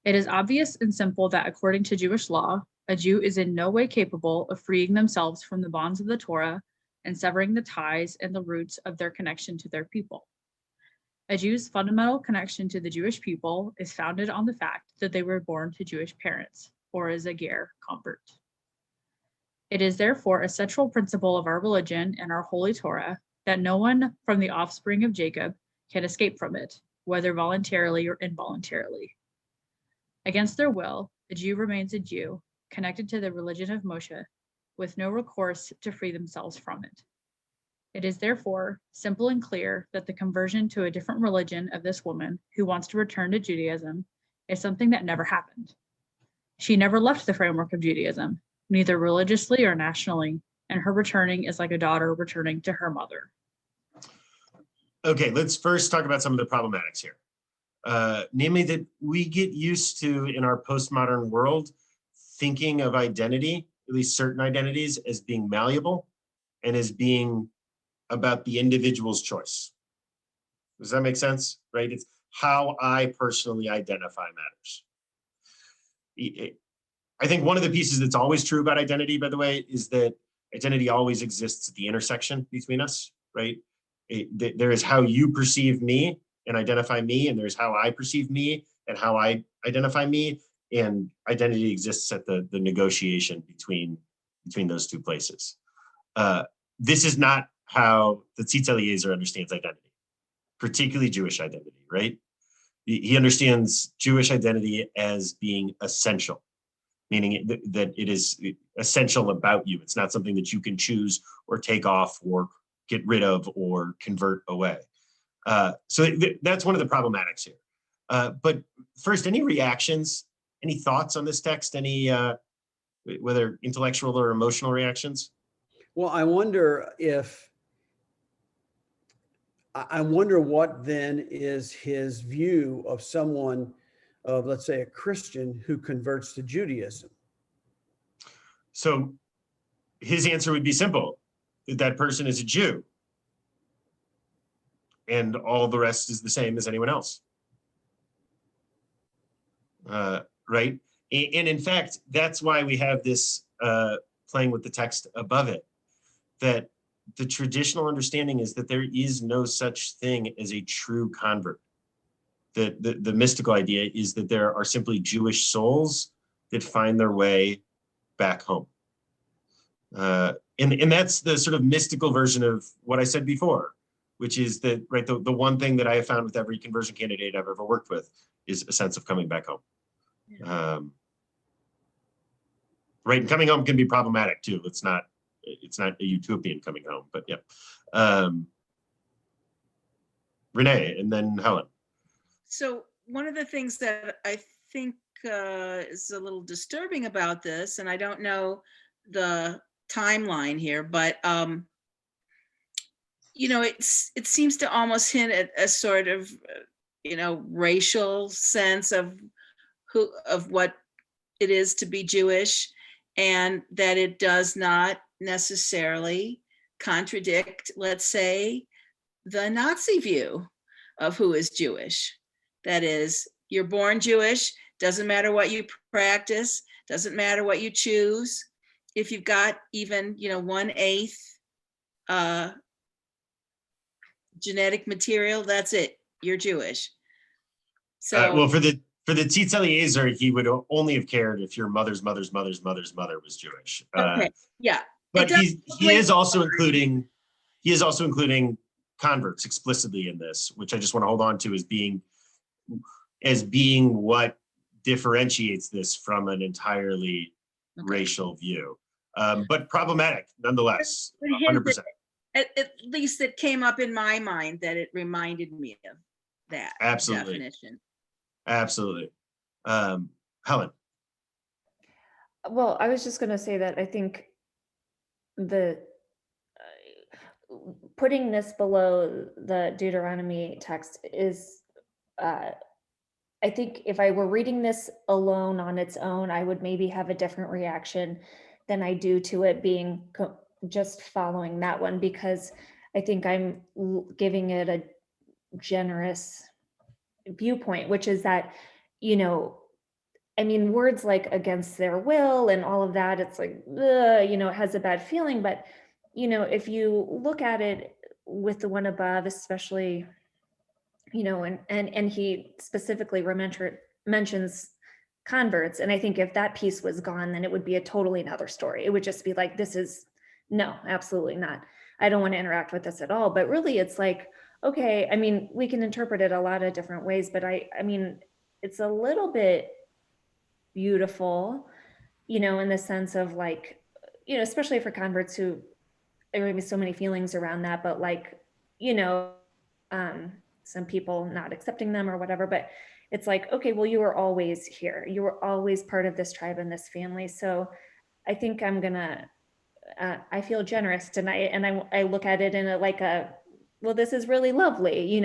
It is obvious and simple that according to Jewish law, a Jew is in no way capable of freeing themselves from the bonds of the Torah and severing the ties and the roots of their connection to their people. A Jew's fundamental connection to the Jewish people is founded on the fact that they were born to Jewish parents, or as a ger, convert. It is therefore a central principle of our religion and our holy Torah that no one from the offspring of Jacob can escape from it, whether voluntarily or involuntarily. Against their will, a Jew remains a Jew, connected to the religion of Moshe, with no recourse to free themselves from it. It is therefore simple and clear that the conversion to a different religion of this woman who wants to return to Judaism is something that never happened. She never left the framework of Judaism, neither religiously or nationally, and her returning is like a daughter returning to her mother. Okay, let's first talk about some of the problematics here. Namely that we get used to, in our postmodern world, thinking of identity, at least certain identities, as being malleable and as being about the individual's choice. Does that make sense? Right? It's how I personally identify matters. I think one of the pieces that's always true about identity, by the way, is that identity always exists at the intersection between us, right? There is how you perceive me and identify me, and there's how I perceive me and how I identify me, and identity exists at the negotiation between those two places. This is not how the Tzitz Eliezer understands identity, particularly Jewish identity, right? He understands Jewish identity as being essential, meaning that it is essential about you. It's not something that you can choose or take off or get rid of or convert away. So that's one of the problematics here. But first, any reactions, any thoughts on this text, any, whether intellectual or emotional reactions? Well, I wonder what then is his view of someone of, let's say, a Christian who converts to Judaism. So his answer would be simple, that person is a Jew. And all the rest is the same as anyone else. Right? And in fact, that's why we have this playing with the text above it, that the traditional understanding is that there is no such thing as a true convert. The mystical idea is that there are simply Jewish souls that find their way back home. And that's the sort of mystical version of what I said before, which is that, right, the one thing that I have found with every conversion candidate I've ever worked with is a sense of coming back home. Yeah. Right, and coming home can be problematic too. It's not a utopian coming home, but yeah. Renee, and then Helen. So one of the things that I think is a little disturbing about this, and I don't know the timeline here, but it seems to almost hint at a sort of racial sense of what it is to be Jewish, and that it does not necessarily contradict, let's say, the Nazi view of who is Jewish. That is, you're born Jewish, doesn't matter what you practice, doesn't matter what you choose. If you've got even 1/8 genetic material, that's it, you're Jewish. So well, for the Tzitz Eliezer, he would only have cared if your mother's mother's mother's mother's mother was Jewish. okay, yeah. But he is also including converts explicitly in this, which I just want to hold on to as being what differentiates this from an entirely racial view, but problematic nonetheless. 100%. At least it came up in my mind that it reminded me of that definition. Absolutely. Helen. Well, I was just going to say that I think the putting this below the Deuteronomy text is, I think if I were reading this alone on its own, I would maybe have a different reaction than I do to it being just following that one, because I think I'm giving it a generous viewpoint, which is that, words like against their will and all of that, it's like, it has a bad feeling. But, if you look at it with the one above, especially, and he specifically mentions converts. And I think if that piece was gone, then it would be a totally another story. It would just be like, no, absolutely not. I don't want to interact with this at all. But really, it's like, okay, we can interpret it a lot of different ways, but it's a little bit beautiful, in the sense of like, especially for converts who there may be so many feelings around that, but like, some people not accepting them or whatever, but it's like, okay, well, you were always here. You were always part of this tribe and this family. So I think I feel generous tonight. And I look at it in well, this is really lovely,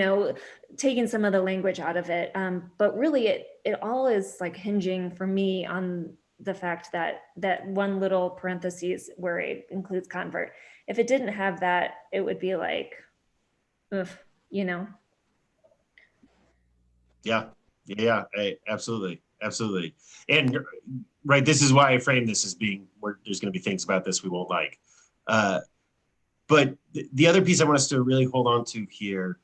taking some of the language out of it. But really it all is like hinging for me on the fact that one little parentheses where it includes convert. If it didn't have that, it would be like, ugh, Yeah, absolutely. And right, this is why I frame this as being where there's going to be things about this we won't like. But the other piece I want us to really hold on to here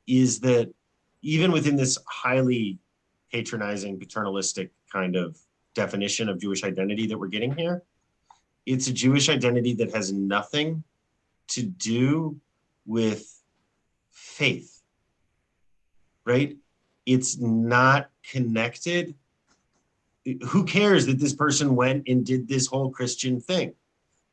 is that even within this highly patronizing, paternalistic kind of definition of Jewish identity that we're getting here, it's a Jewish identity that has nothing to do with faith, right? It's not connected. Who cares that this person went and did this whole Christian thing?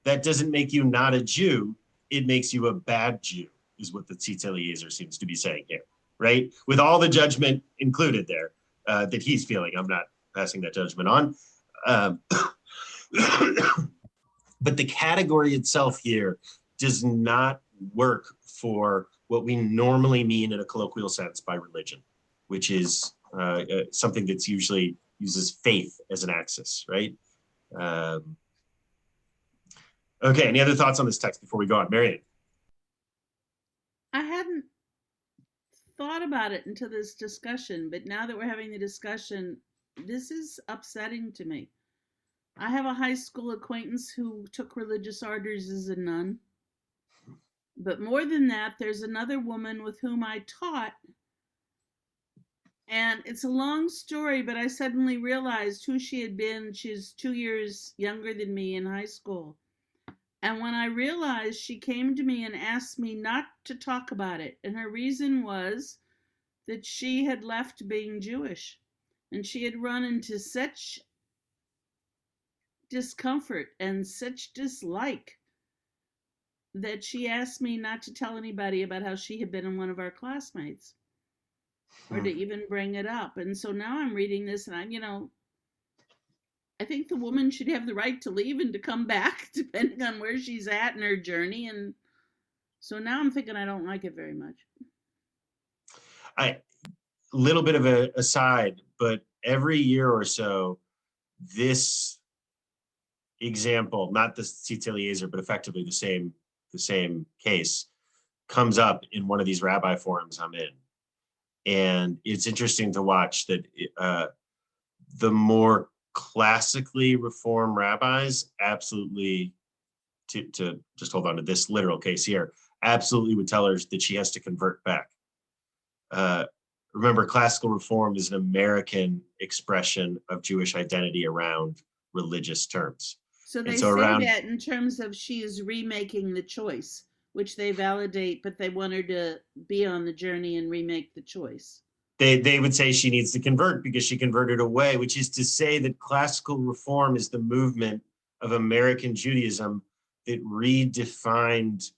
That doesn't make you not a Jew. It makes you a bad Jew, is what the Tzitz Eliezer seems to be saying here, right? With all the judgment included there that he's feeling. I'm not passing that judgment on. But the category itself here does not work for what we normally mean in a colloquial sense by religion, which is something that's usually uses faith as an axis, right? Okay, any other thoughts on this text before we go on? Marian? I hadn't thought about it until this discussion, but now that we're having the discussion, this is upsetting to me. I have a high school acquaintance who took religious orders as a nun. But more than that, there's another woman with whom I taught. And it's a long story, but I suddenly realized who she had been. She's 2 years younger than me in high school. And when I realized, she came to me and asked me not to talk about it. And her reason was that she had left being Jewish. And she had run into such discomfort and such dislike that she asked me not to tell anybody about how she had been in one of our classmates. or to even bring it up. And so now I'm reading this and I think the woman should have the right to leave and to come back depending on where she's at in her journey. And so now I'm thinking I don't like it very much. Little bit of a aside, but every year or so, this example, not the Tzitz Eliezer, but effectively the same case, comes up in one of these rabbi forums I'm in. And it's interesting to watch that the more classically reformed rabbis absolutely, to just hold on to this literal case here, absolutely would tell her that she has to convert back. Remember, classical reform is an American expression of Jewish identity around religious terms. So they so say around, that in terms of she is remaking the choice, which they validate, but they want her to be on the journey and remake the choice. They would say she needs to convert because she converted away, which is to say that classical reform is the movement of American Judaism that redefined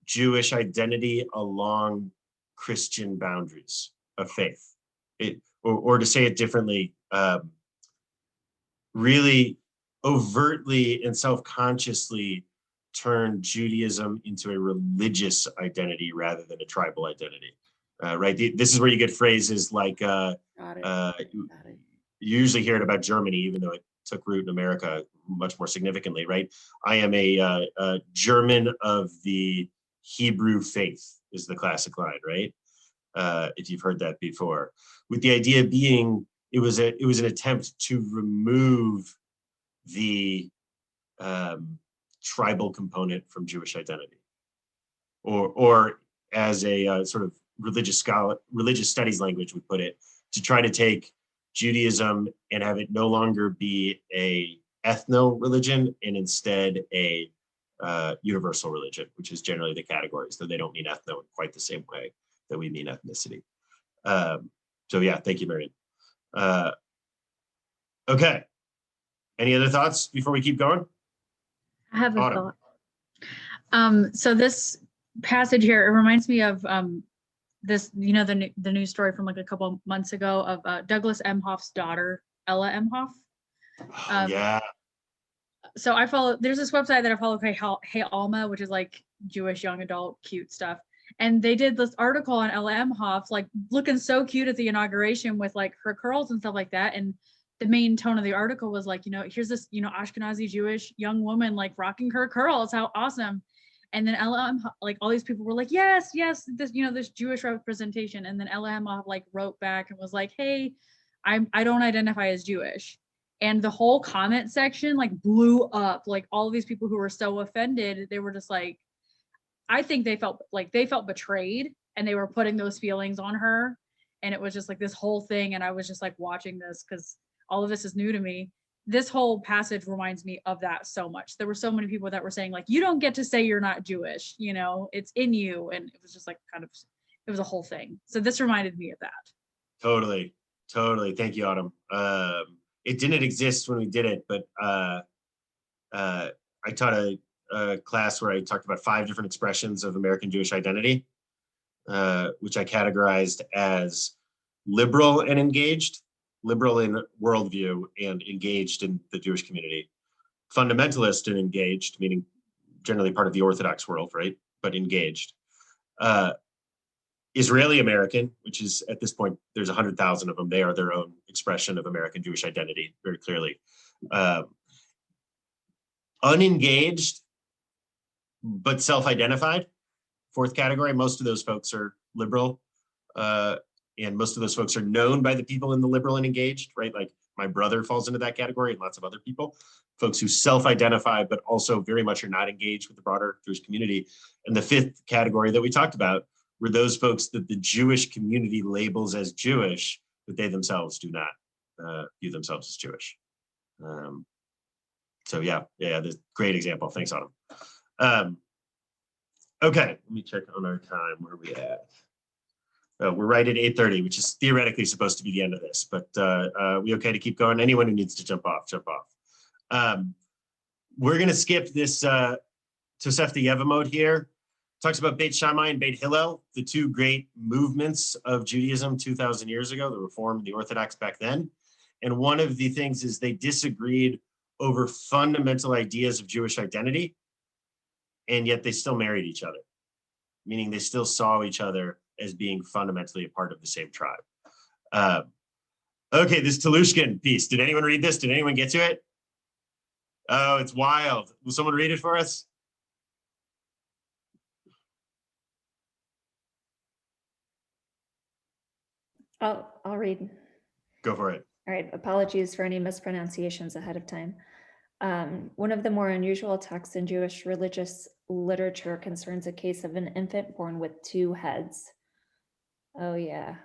Jewish identity along Christian boundaries of faith. Or to say it differently, really overtly and self-consciously turned Judaism into a religious identity rather than a tribal identity. Right? This is where you get phrases like, you usually hear it about Germany, even though it took root in America much more significantly, right? I am a German of the Hebrew faith is the classic line, right? If you've heard that before, with the idea being it was an attempt to remove the tribal component from Jewish identity, or as a sort of religious studies language would put it, to try to take Judaism and have it no longer be a ethno religion and instead a universal religion, which is generally the categories, though they don't mean ethno in quite the same way that we mean ethnicity. So yeah, thank you, Marion. Okay. Any other thoughts before we keep going? I have a Autumn. thought. So this passage here, it reminds me of this, the news story from like a couple months ago of Douglas Emhoff's daughter, Ella Emhoff. Yeah. So there's this website that I follow, Hey Alma, which is like Jewish young adult cute stuff. And they did this article on Ella Emhoff, like looking so cute at the inauguration with like her curls and stuff like that. And the main tone of the article was like, here's this, Ashkenazi Jewish young woman like rocking her curls. How awesome. And then Ella Emhoff, like all these people were like, yes, this, this Jewish representation. And then Ella Emhoff like wrote back and was like, hey, I don't identify as Jewish. And the whole comment section like blew up. Like all of these people who were so offended, they were just like, I think they felt betrayed and they were putting those feelings on her. And it was just like this whole thing. And I was just like watching this because all of this is new to me. This whole passage reminds me of that so much. There were so many people that were saying like, you don't get to say you're not Jewish, it's in you. And it was just like it was a whole thing. So this reminded me of that. Totally. Thank you, Autumn. It didn't exist when we did it, but I taught a class where I talked about 5 different expressions of American Jewish identity, which I categorized as liberal and engaged, liberal in worldview and engaged in the Jewish community, fundamentalist and engaged, meaning generally part of the Orthodox world, right? But engaged. Israeli American, which is at this point, there's 100,000 of them. They are their own expression of American Jewish identity, very clearly. Unengaged, but self-identified, 4th category. Most of those folks are liberal, and most of those folks are known by the people in the liberal and engaged, right? Like my brother falls into that category and lots of other people, folks who self-identify, but also very much are not engaged with the broader Jewish community. And the 5th category that we talked about were those folks that the Jewish community labels as Jewish, but they themselves do not view themselves as Jewish. So yeah, this great example. Thanks, Autumn. Okay, let me check on our time. Where are we at? We're right at 8:30, which is theoretically supposed to be the end of this, but we okay to keep going? Anyone who needs to jump off, jump off. We're gonna skip this Tosefta Yevamot here talks about Beit Shammai and Beit Hillel, the two great movements of Judaism 2,000 years ago, the Reform and the Orthodox back then. And one of the things is they disagreed over fundamental ideas of Jewish identity, and yet they still married each other, meaning they still saw each other as being fundamentally a part of the same tribe. Okay, this Telushkin piece. Did anyone read this? Did anyone get to it? Oh, it's wild. Will someone read it for us? I'll read. Go for it. All right, apologies for any mispronunciations ahead of time. One of the more unusual texts in Jewish religious literature concerns a case of an infant born with two heads. Oh yeah,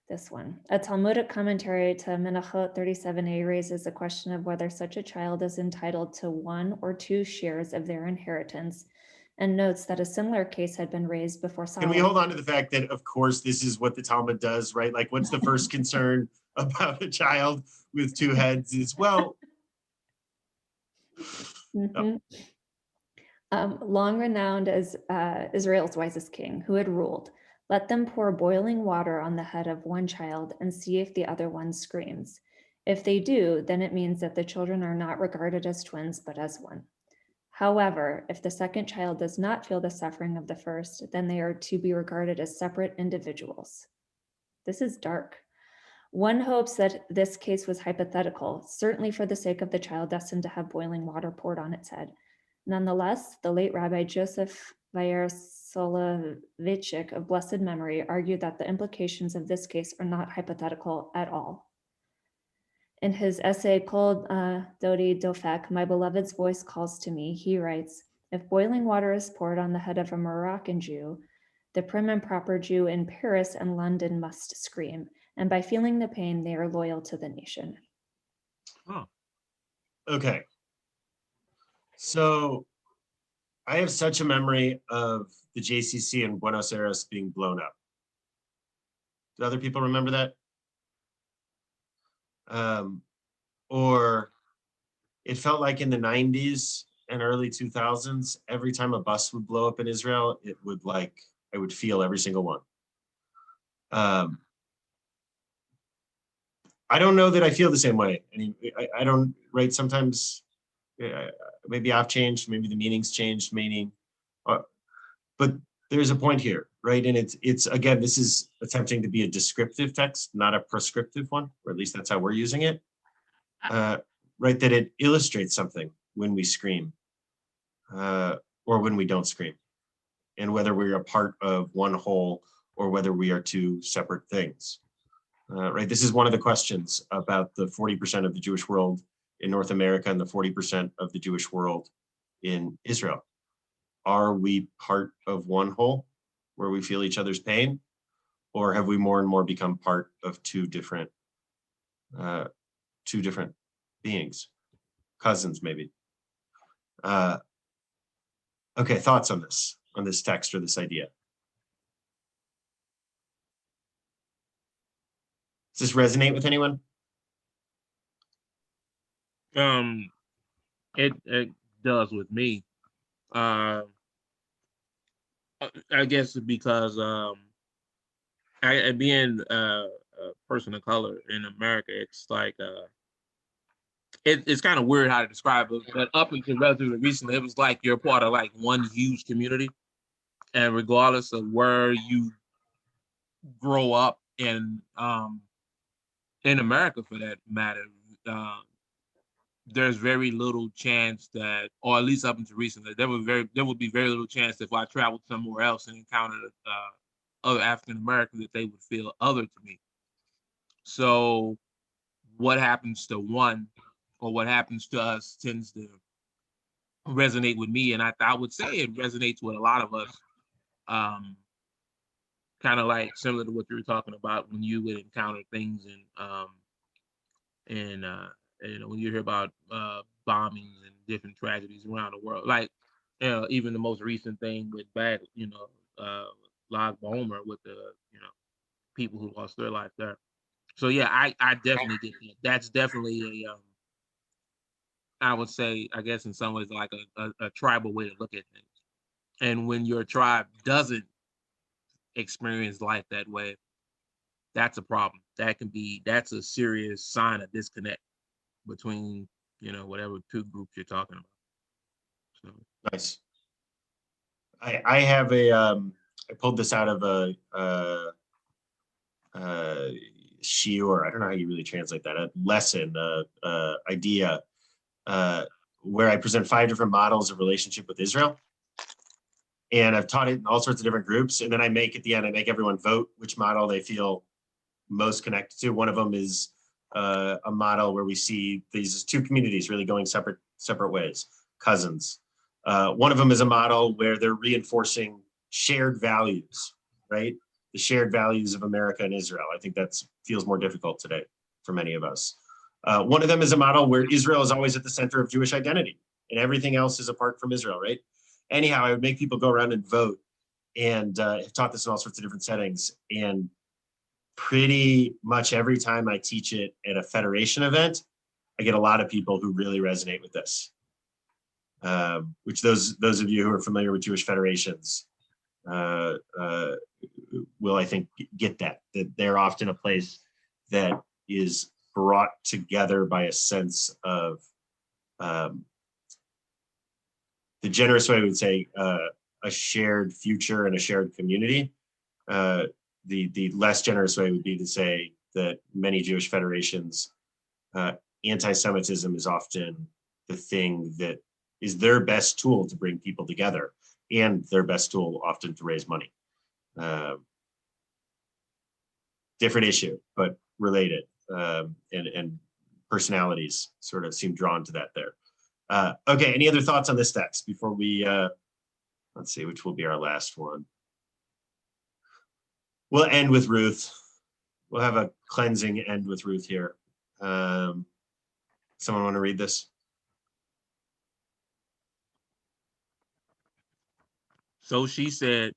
this one. A Talmudic commentary to Menachot 37a raises the question of whether such a child is entitled to one or two shares of their inheritance, and notes that a similar case had been raised before Can Solomon. we hold on to the fact that, of course, this is what the Talmud does, right? Like, what's the first concern about a child with two heads is, well, Mhm. Long renowned as Israel's wisest king, who had ruled, let them pour boiling water on the head of one child and see if the other one screams. If they do, then it means that the children are not regarded as twins, but as one. However, if the second child does not feel the suffering of the first, then they are to be regarded as separate individuals. This is dark. One hopes that this case was hypothetical, certainly for the sake of the child destined to have boiling water poured on its head. Nonetheless, the late Rabbi Joseph Vayer Soloveitchik of blessed memory argued that the implications of this case are not hypothetical at all. In his essay Kol Dodi Dofek, My Beloved's Voice Calls to Me, he writes, if boiling water is poured on the head of a Moroccan Jew, the prim and proper Jew in Paris and London must scream, and by feeling the pain, they are loyal to the nation. Oh. Okay. So I have such a memory of the JCC in Buenos Aires being blown up. Do other people remember that? Or it felt like in the 90s and early 2000s, every time a bus would blow up in Israel, it would like, I would feel every single one. I don't know that I feel the same way. I don't, right? Sometimes maybe I've changed, maybe the meaning's changed, but there's a point here, right? And it's again, this is attempting to be a descriptive text, not a prescriptive one, or at least that's how we're using it. Right, that it illustrates something when we scream or when we don't scream, and whether we're a part of one whole or whether we are two separate things. Right, this is one of the questions about the 40% of the Jewish world in North America and the 40% of the Jewish world in Israel. Are we part of one whole where we feel each other's pain, or have we more and more become part of two different beings, cousins maybe? Okay, thoughts on this text or this idea? Does this resonate with anyone? It does with me. I guess because being a person of color in America, it's like it's kind of weird how to describe it, but up until relatively recently, it was like you're part of like one huge community, and regardless of where you grow up in America, for that matter, there's very little chance that, or at least up until recently, there would be very little chance if I traveled somewhere else and encountered other African Americans that they would feel other to me. So what happens to one, or what happens to us, tends to resonate with me, and I would say it resonates with a lot of us. Kind of like similar to what you were talking about when you would encounter things and when you hear about bombings and different tragedies around the world, like even the most recent thing with Lag Bomer with the people who lost their life there. So yeah, I definitely get that. That's definitely a I would say, I guess in some ways, like a tribal way to look at things. And when your tribe doesn't experience life that way, that's a problem. That's a serious sign of disconnect between, whatever two groups you're talking about. So. Nice. I have I pulled this out of a shiur, I don't know how you really translate that, a lesson, idea, where I present 5 different models of relationship with Israel. And I've taught it in all sorts of different groups. And then I make everyone vote which model they feel most connected to. One of them is a model where we see these 2 communities really going separate ways, cousins. One of them is a model where they're reinforcing shared values, right? The shared values of America and Israel. I think that feels more difficult today for many of us. One of them is a model where Israel is always at the center of Jewish identity and everything else is apart from Israel, right? Anyhow, I would make people go around and vote, and I've taught this in all sorts of different settings. And pretty much every time I teach it at a federation event, I get a lot of people who really resonate with this. Which those of you who are familiar with Jewish federations will, I think, get that they're often a place that is brought together by a sense of, the generous way I would say, a shared future and a shared community. The less generous way would be to say that many Jewish federations, anti-Semitism is often the thing that is their best tool to bring people together, and their best tool often to raise money. Different issue, but related, and personalities sort of seem drawn to that there. Okay, any other thoughts on this text before we, let's see, which will be our last one. We'll end with Ruth. We'll have a cleansing end with Ruth here. Someone want to read this? So she said,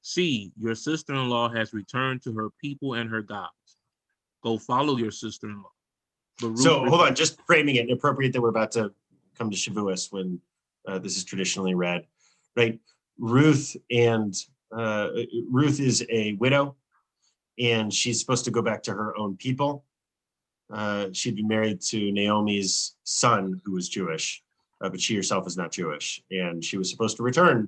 "See, your sister-in-law has returned to her people and her gods. Go follow your sister-in-law." So hold on, just framing it appropriate that we're about to come to Shavuos when this is traditionally read, right? Ruth is a widow, and she's supposed to go back to her own people. She'd been married to Naomi's son, who was Jewish, but she herself is not Jewish, and she was supposed to return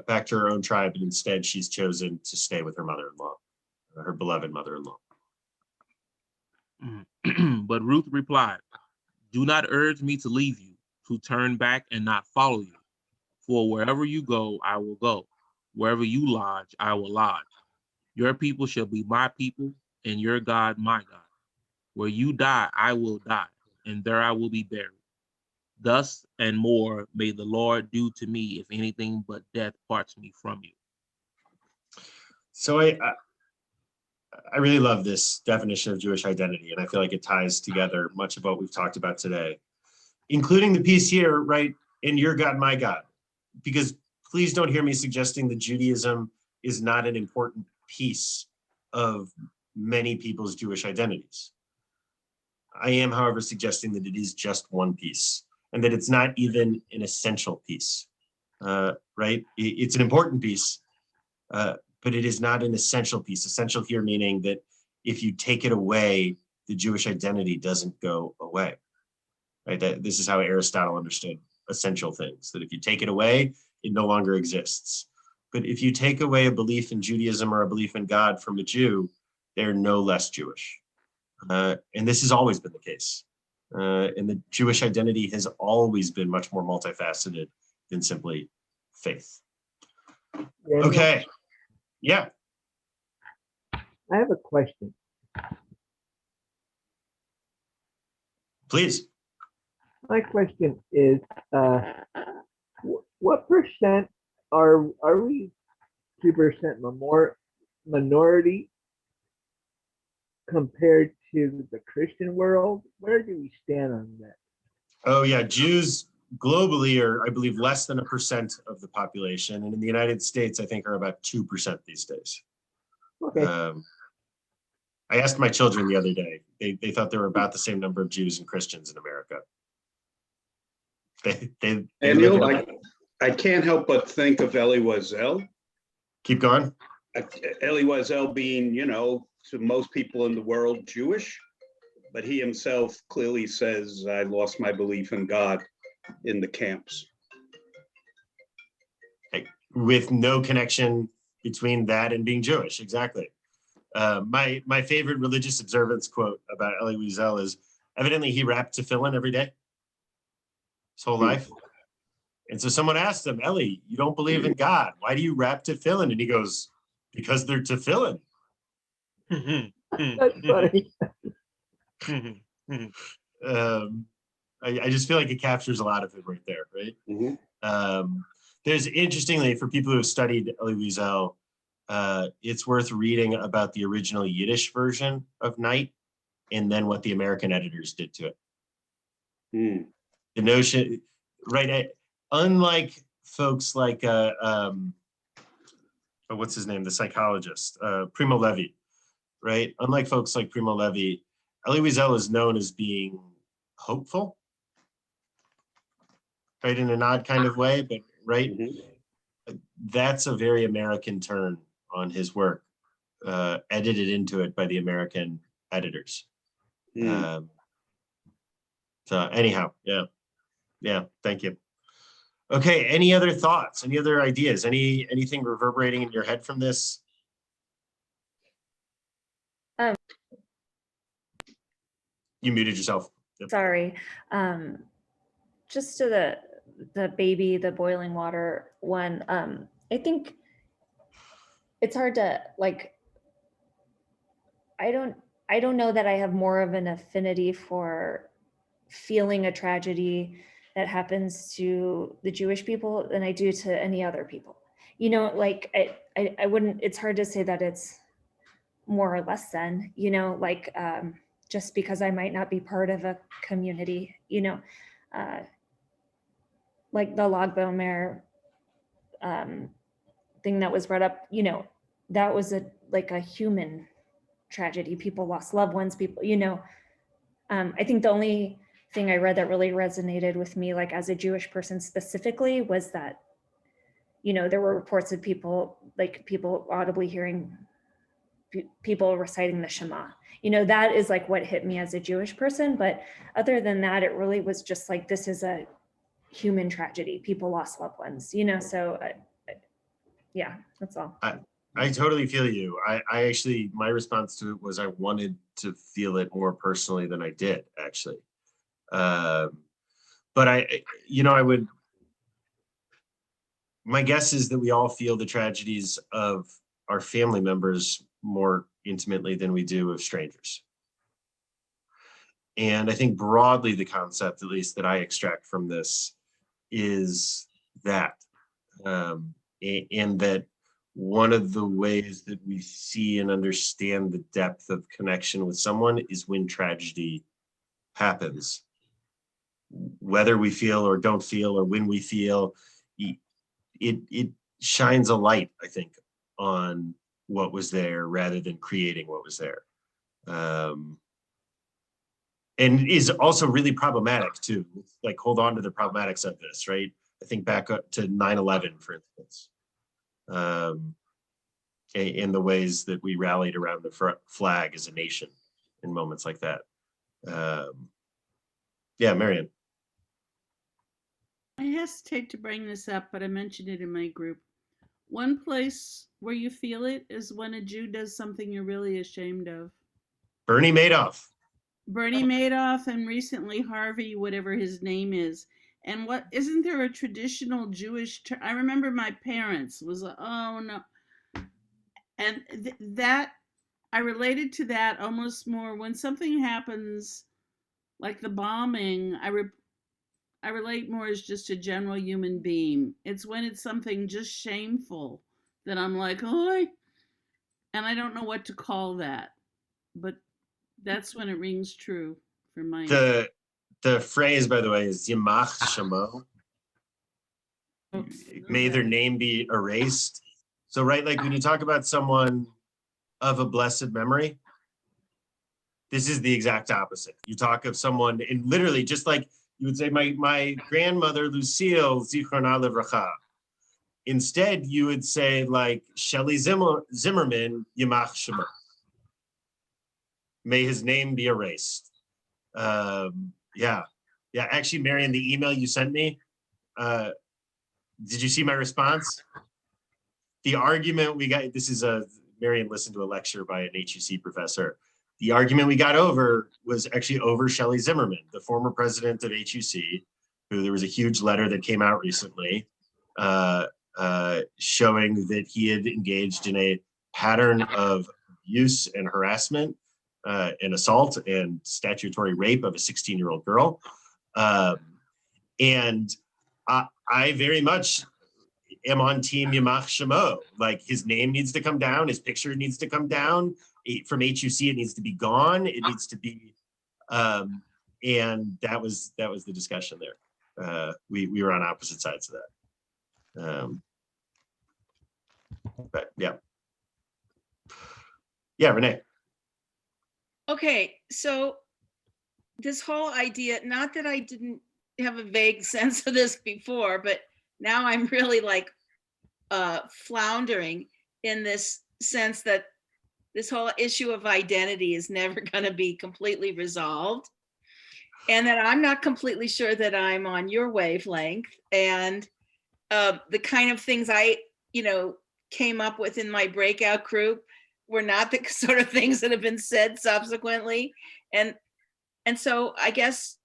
back to her own tribe, and instead she's chosen to stay with her mother-in-law, her beloved mother-in-law. But Ruth replied, "Do not urge me to leave you, to turn back and not follow you. For wherever you go, I will go. Wherever you lodge, I will lodge. Your people shall be my people, and your God my God. Where you die, I will die, and there I will be buried. Thus and more may the Lord do to me if anything but death parts me from you." So I really love this definition of Jewish identity, and I feel like it ties together much of what we've talked about today, including the piece here, right, in your God, my God, because please don't hear me suggesting that Judaism is not an important piece of many people's Jewish identities. I am, however, suggesting that it is just one piece, and that it's not even an essential piece, right? It's an important piece, but it is not an essential piece. Essential here meaning that if you take it away, the Jewish identity doesn't go away, right? This is how Aristotle understood essential things, that if you take it away, it no longer exists. But if you take away a belief in Judaism or a belief in God from a Jew, they're no less Jewish. And this has always been the case. And the Jewish identity has always been much more multifaceted than simply faith. Okay. Yeah. I have a question. Please. My question is, what percent are we 2% minority compared to the Christian world? Where do we stand on that? Oh yeah, Jews globally are, I believe, less than 1% of the population, and in the United States, I think are about 2% these days. Okay. I asked my children the other day. They thought there were about the same number of Jews and Christians in America. They Daniel, live I can't help but think of Elie Wiesel. Keep going. Elie Wiesel being, to most people in the world, Jewish, but he himself clearly says, I lost my belief in God in the camps. With no connection between that and being Jewish, exactly. My favorite religious observance quote about Elie Wiesel is, evidently he rapped tefillin every day, his whole life. And so someone asked him, Elie, you don't believe in God. Why do you rap tefillin? And he goes, because they're tefillin. That's funny. I just feel like it captures a lot of it right there, right? There's, interestingly, for people who have studied Elie Wiesel, it's worth reading about the original Yiddish version of Night and then what the American editors did to it. The notion, right? Unlike folks like, what's his name? The psychologist, Primo Levi, right? Unlike folks like Primo Levi, Elie Wiesel is known as being hopeful, right? In an odd kind of way, but right? That's a very American turn on his work, edited into it by the American editors. So anyhow, yeah, thank you. Okay, any other thoughts, any other ideas, anything reverberating in your head from this? You muted yourself. Yep. Sorry. Just to the baby, the boiling water one, I think it's hard to, like, I don't know that I have more of an affinity for feeling a tragedy that happens to the Jewish people than I do to any other people. Like I wouldn't, it's hard to say that it's more or less than, like just because I might not be part of a community, like the Lag BaOmer thing that was brought up, that was a human tragedy. People lost loved ones, people, I think the only thing I read that really resonated with me, like as a Jewish person specifically, was that, there were reports of people audibly hearing people reciting the Shema. That is like what hit me as a Jewish person. But other than that, it really was just like, this is a human tragedy. People lost loved ones, so yeah, that's all. I totally feel you. I actually, my response to it was I wanted to feel it more personally than I did, actually. But my guess is that we all feel the tragedies of our family members more intimately than we do of strangers. And I think broadly the concept, at least that I extract from this, is that, and that one of the ways that we see and understand the depth of connection with someone is when tragedy happens. Whether we feel or don't feel, or when we feel, it shines a light, I think, on what was there rather than creating what was there. And is also really problematic too. Like, hold on to the problematics of this, right? I think back up to 9/11, for instance, in the ways that we rallied around the flag as a nation in moments like that. Yeah, Marian. I hesitate to bring this up, but I mentioned it in my group. One place where you feel it is when a Jew does something you're really ashamed of. Bernie Madoff. Bernie Madoff, and recently Harvey, whatever his name is. And what, isn't there a traditional Jewish term? I remember my parents was, oh no. And that, I related to that almost more when something happens, like the bombing, I relate more as just a general human being. It's when it's something just shameful that I'm like, oh, and I don't know what to call that, but that's when it rings true for my. The phrase, by the way, is Yimach Shemo. May their name be erased. So, right, like when you talk about someone of a blessed memory, this is the exact opposite. You talk of someone, and literally just like You would say, my grandmother, Lucille, Zichrona Livracha. Instead, you would say like, Shelley Zimmerman, Yamach Shemo. May his name be erased. Yeah. Actually, Marion, the email you sent me, did you see my response? The argument we got, Marion listened to a lecture by an HUC professor. The argument we got over was actually over Shelley Zimmerman, the former president of HUC, who there was a huge letter that came out recently showing that he had engaged in a pattern of abuse and harassment and assault and statutory rape of a 16-year-old girl. And I very much am on team Yamach Shemo. Like, his name needs to come down, his picture needs to come down. From HUC, it needs to be gone. It needs to be, and that was the discussion there. We were on opposite sides of that. But yeah, Renee. Okay, so this whole idea, not that I didn't have a vague sense of this before, but now I'm really like floundering in this sense that this whole issue of identity is never going to be completely resolved, and that I'm not completely sure that I'm on your wavelength, and the kind of things I, came up with in my breakout group were not the sort of things that have been said subsequently. And so I guess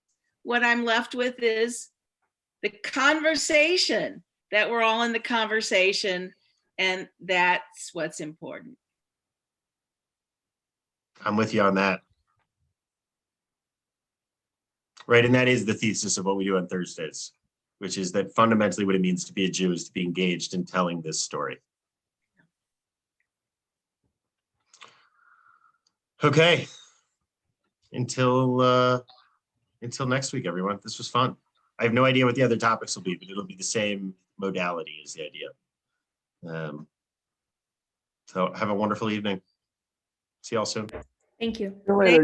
what I'm left with is the conversation, that we're all in the conversation, and that's what's important. I'm with you on that. Right, and that is the thesis of what we do on Thursdays, which is that fundamentally what it means to be a Jew is to be engaged in telling this story. Okay, until next week, everyone. This was fun. I have no idea what the other topics will be, but it'll be the same modality is the idea. So have a wonderful evening. See y'all soon. Thank you. See you later.